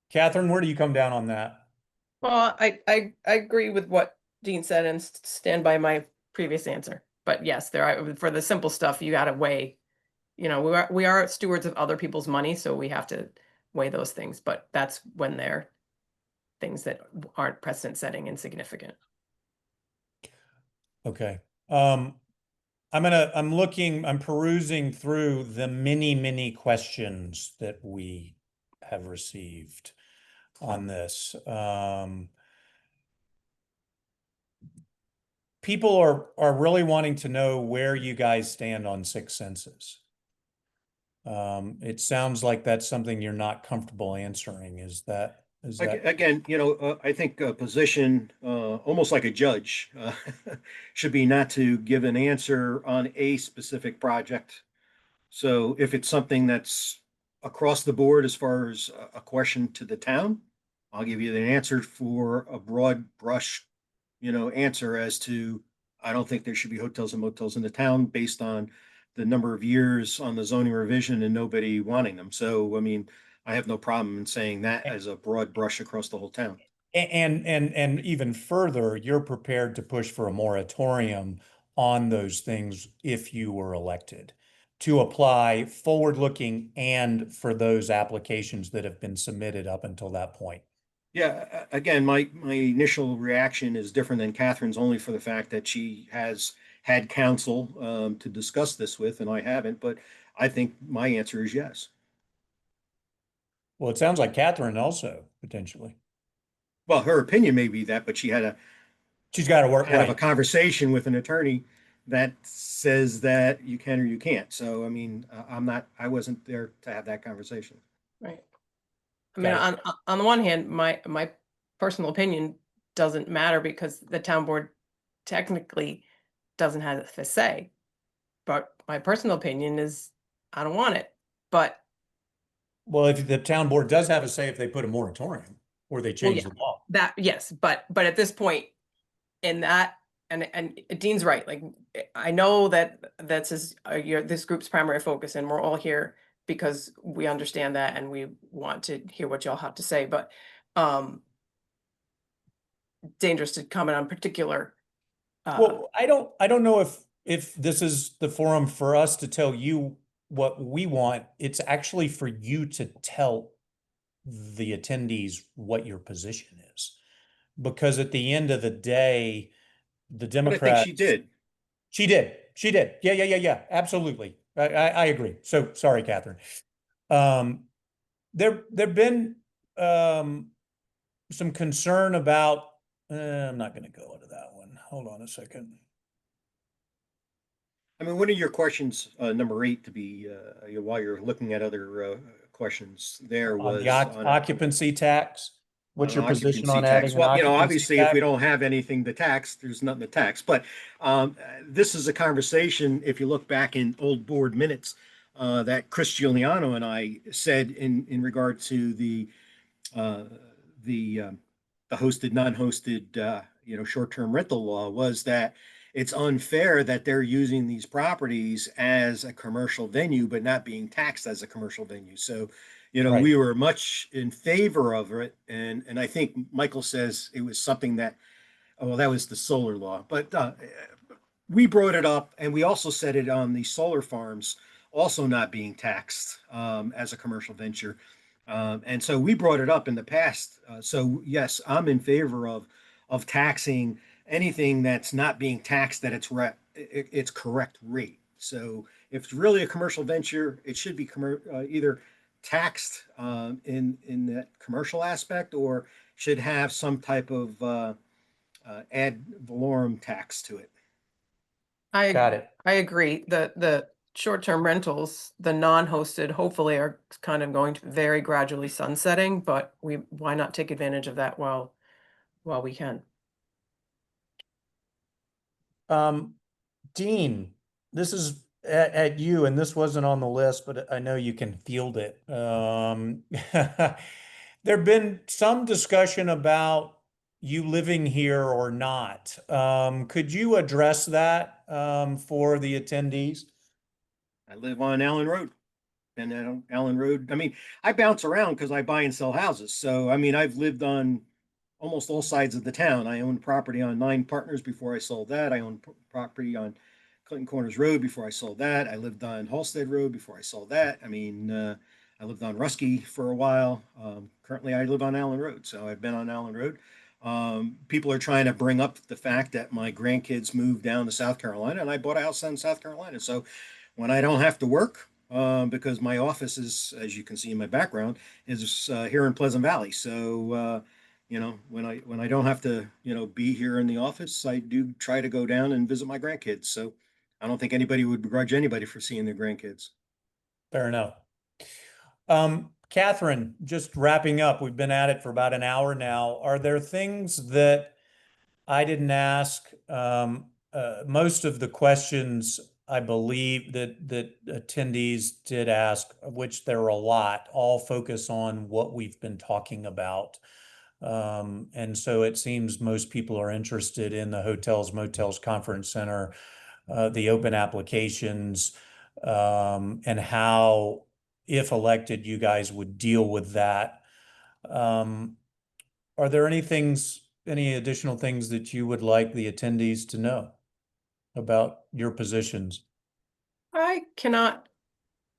Speaker 1: Catherine, where do you come down on that?
Speaker 3: well, I agree with what Dean said and stand by my previous answer. But yes, there are, for the simple stuff, you got to weigh. We are stewards of other people's money, so we have to weigh those things. But that's when they're things that aren't precedent setting and significant.
Speaker 1: Okay. I'm perusing through the many questions that we have received on this. People are really wanting to know where you guys stand on 6 senses. It sounds like that's something you're not comfortable answering. Is that?
Speaker 2: Again, I think a position, almost like a judge, should be not to give an answer on a specific project. So if it's something that's across the board as far as a question to the town, I'll give you the answer for a broad brush, answer as to, I don't think there should be hotels and motels in the town based on the number of years on the zoning revision and nobody wanting them. So, I mean, I have no problem in saying that as a broad brush across the whole town.
Speaker 1: And even further, you're prepared to push for a moratorium on those things if you were elected to apply forward-looking and for those applications that have been submitted up until that point.
Speaker 2: Yeah, again, my initial reaction is different than Catherine's only for the fact that she has had counsel to discuss this with, and I haven't. But I think my answer is yes.
Speaker 1: Well, it sounds like Catherine also potentially.
Speaker 2: Well, her opinion may be that, but she had a
Speaker 1: She's got to work
Speaker 2: kind of a
Speaker 1: right.
Speaker 2: conversation with an attorney that says that you can or you can't. So, I mean, I wasn't there to have that conversation.
Speaker 3: Right. I mean,
Speaker 1: Got it.
Speaker 3: on the one hand, my personal opinion doesn't matter because the town board technically doesn't have a say. But my personal opinion is I don't want it. But
Speaker 1: Well, if the town board does have a say if they put a moratorium or they
Speaker 3: well,
Speaker 1: change
Speaker 3: yeah,
Speaker 1: the law.
Speaker 3: that yes, but at this point in that and Dean's right. Like I know that that's this group's primary focus, and we're all here because we understand that and we want to hear what y'all have to say. But um dangerous to comment on particular.
Speaker 1: Well, I don't know if this is the forum for us to tell you what we want. It's actually for you to tell the attendees what your position is. Because at the end of the day, the
Speaker 2: But I think
Speaker 1: Democrat,
Speaker 2: she did.
Speaker 1: she did. She did. Yeah, yeah, yeah, yeah. Absolutely. I agree. So sorry, Catherine. Um, there've been some concern about I'm not going to go into that one. Hold on a second.
Speaker 2: I mean, one of your questions, number 8, to be while you're looking at other questions, there
Speaker 1: On the
Speaker 2: was
Speaker 1: occupancy tax.
Speaker 2: on
Speaker 1: What's
Speaker 2: an
Speaker 1: your position
Speaker 2: occupancy
Speaker 1: on
Speaker 2: tax.
Speaker 1: adding an
Speaker 2: Well,
Speaker 1: occupancy
Speaker 2: obviously, if we
Speaker 1: tax?
Speaker 2: don't have anything to tax, there's nothing to tax. But this is a conversation, if you look back in old board minutes, that Chris Giuliano and I said in regard to uh, the um, the hosted, non-hosted, short-term rental law, was that it's unfair that they're using these properties as a commercial venue, but not being taxed as a commercial venue. So,
Speaker 1: Right.
Speaker 2: we were much in favor of it, and I think Michael says it was something that, oh, well, that was the solar law, but we brought it up, and we also said it on the solar farms also not being taxed as a commercial venture. And so we brought it up in the past. So yes, I'm in favor of taxing anything that's not being taxed at its correct rate. So if it's really a commercial venture, it should be either taxed in that commercial aspect, or should have some type of ad valorem tax to it.
Speaker 1: Got it.
Speaker 3: I agree. The short-term rentals, the non-hosted, hopefully are kind of going to very gradually sunsetting, but why not take advantage of that while we can?
Speaker 1: Um, Dean, this is at you, and this wasn't on the list, but I know you can field it. There've been some discussion about you living here or not. Could you address that for the attendees?
Speaker 2: I live on Allen Road, and Allen Road. I mean, I bounce around because I buy and sell houses. So, I mean, I've lived on almost all sides of the town. I owned property on Nine Partners before I sold that. I owned property on Clinton Corners Road before I sold that. I lived on Halstead Road before I sold that. I mean, I lived on Rusky for a while. Currently, I live on Allen Road, so I've been on Allen Road. People are trying to bring up the fact that my grandkids moved down to South Carolina, and I bought a house in South Carolina. So when I don't have to work, because my office is, as you can see in my background, is here in Pleasant Valley. So when I don't have to be here in the office, I do try to go down and visit my grandkids. So I don't think anybody would begrudge anybody for seeing their grandkids.
Speaker 1: Fair enough. Catherine, just wrapping up, we've been at it for about an hour now. Are there things that I didn't ask? Most of the questions I believe that attendees did ask, of which there are a lot, all focus on what we've been talking about. And so it seems most people are interested in the hotels, motels, conference center, the open applications, and how, if elected, you guys would deal with that. Um, are there any additional things that you would like the attendees to know about your positions?
Speaker 3: I cannot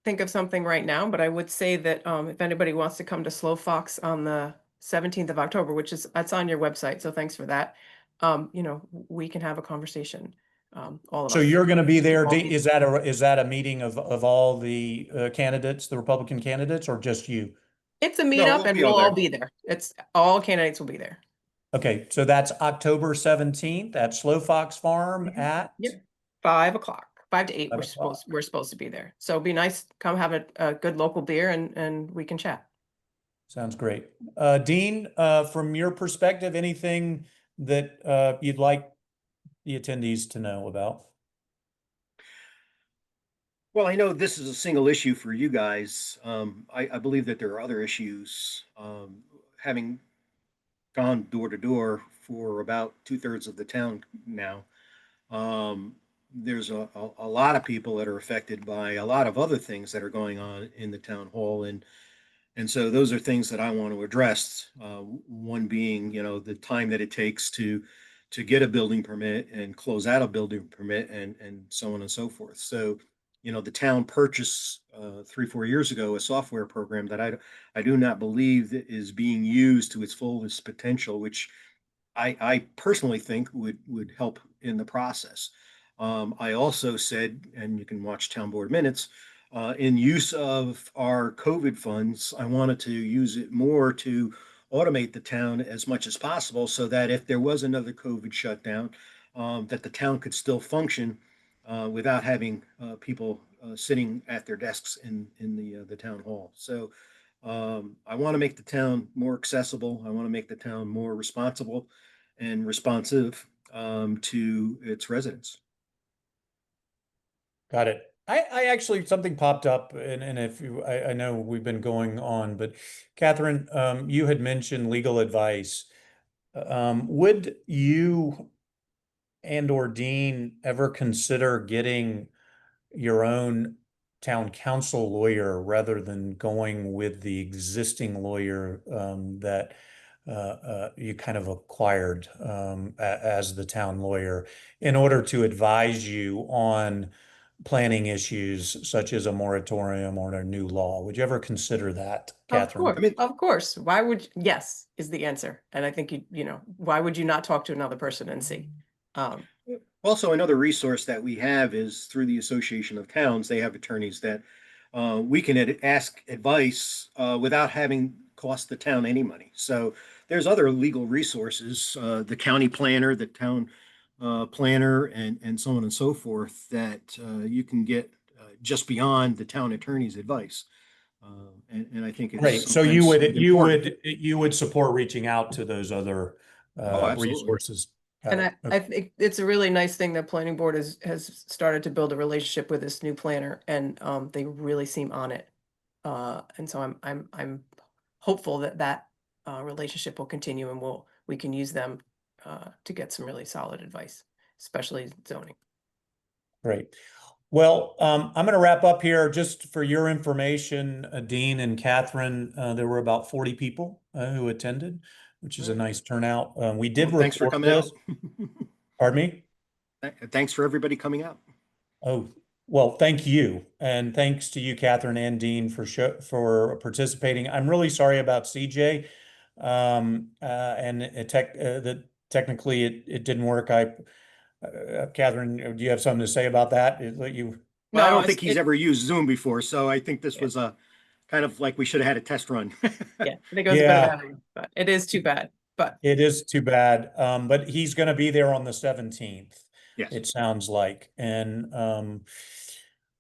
Speaker 3: think of something right now, but I would say that if anybody wants to come to Slow Fox on the 17th of October, that's on your website. So thanks for that. You know, we can have a conversation. All of
Speaker 1: So
Speaker 3: us.
Speaker 1: you're going to be there.
Speaker 3: All be-
Speaker 1: Is that a meeting of all the candidates, the Republican candidates, or just you?
Speaker 3: It's a
Speaker 2: No,
Speaker 3: meetup
Speaker 2: we'll
Speaker 3: and
Speaker 2: be all
Speaker 3: we'll all
Speaker 2: there.
Speaker 3: be there. It's all candidates will be there.
Speaker 1: Okay, so that's October 17th at Slow Fox Farm at
Speaker 3: Yep. 5 o'clock, 5 to 8.
Speaker 1: 5 o'clock.
Speaker 3: We're supposed to be there. So it'd be nice. Come have a good local beer and we can chat.
Speaker 1: Sounds great. Dean, from your perspective, anything that you'd like the attendees to know about?
Speaker 2: Well, I know this is a single issue for you guys. I believe that there are other issues. Having gone door to door for about 2/3 of the town now, there's a lot of people that are affected by a lot of other things that are going on in the town hall, and so those are things that I want to address. One being, you know, the time that it takes to get a building permit and close out a building permit, and so on and so forth. So, you know, the town purchased 3-4 years ago a software program that I do not believe that is being used to its fullest potential, which I personally think would help in the process. I also said, and you can watch town board minutes, in use of our COVID funds, I wanted to use it more to automate the town as much as possible so that if there was another COVID shutdown, that the town could still function without having people sitting at their desks in the town hall. So I want to make the town more accessible. I want to make the town more responsible and responsive to its residents.
Speaker 1: Got it. I actually, something popped up, and if you, I know we've been going on, but Katherine, you had mentioned legal advice. Would you and or Dean ever consider getting your own town council lawyer rather than going with the existing lawyer that you kind of acquired as the town lawyer in order to advise you on planning issues such as a moratorium or a new law? Would you ever consider that, Katherine?
Speaker 2: I mean,
Speaker 3: Of course. Why would yes is the answer. And I think you know, why would you not talk to another person and see?
Speaker 2: also, another resource that we have is through the Association of Towns. They have attorneys that we can ask advice without having cost the town any money. So there's other legal resources, the county planner, the town planner, and so on and so forth that you can get just beyond the town attorney's advice. And I think it's
Speaker 1: Great. So
Speaker 2: sometimes important.
Speaker 1: you would support reaching out to those other
Speaker 2: Oh, absolutely.
Speaker 1: resources. Got
Speaker 3: And
Speaker 1: it.
Speaker 3: I think it's a really nice thing that planning board has started to build a relationship with this new planner, and they really seem on it. And so I'm hopeful that relationship will continue, and we can use them to get some really solid advice, especially zoning.
Speaker 1: Great. Well, I'm going to wrap up here just for your information, Dean and Katherine. There were about 40 people who attended, which is a nice turnout. We did
Speaker 2: Well, thanks for
Speaker 1: record
Speaker 2: coming out.
Speaker 1: this. Pardon me?
Speaker 2: Thanks for everybody coming out.
Speaker 1: Oh, well, thank you. And thanks to you, Katherine and Dean, for participating. I'm really sorry about CJ. And that technically it didn't work. Katherine, do you have something to say about that?
Speaker 2: Well, I
Speaker 3: No,
Speaker 2: don't think he's ever used Zoom before, so I think this was a kind of like we should have had a test run.
Speaker 3: yeah, I think it was a bit of everything, but it is too bad. But
Speaker 1: It is too bad. But he's going to be there on the 17th.
Speaker 2: Yes.
Speaker 1: It sounds like. And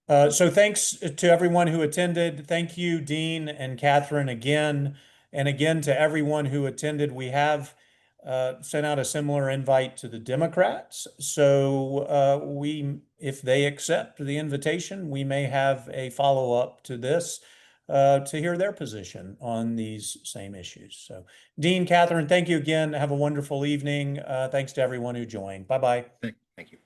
Speaker 1: so thanks to everyone who attended. Thank you, Dean and Katherine, again. And again, to everyone who attended, we have sent out a similar invite to the Democrats. So if they accept the invitation, we may have a follow-up to this to hear their position on these same issues. So Dean, Katherine, thank you again. Have a wonderful evening. Thanks to everyone who joined. Bye-bye.
Speaker 2: Thank you.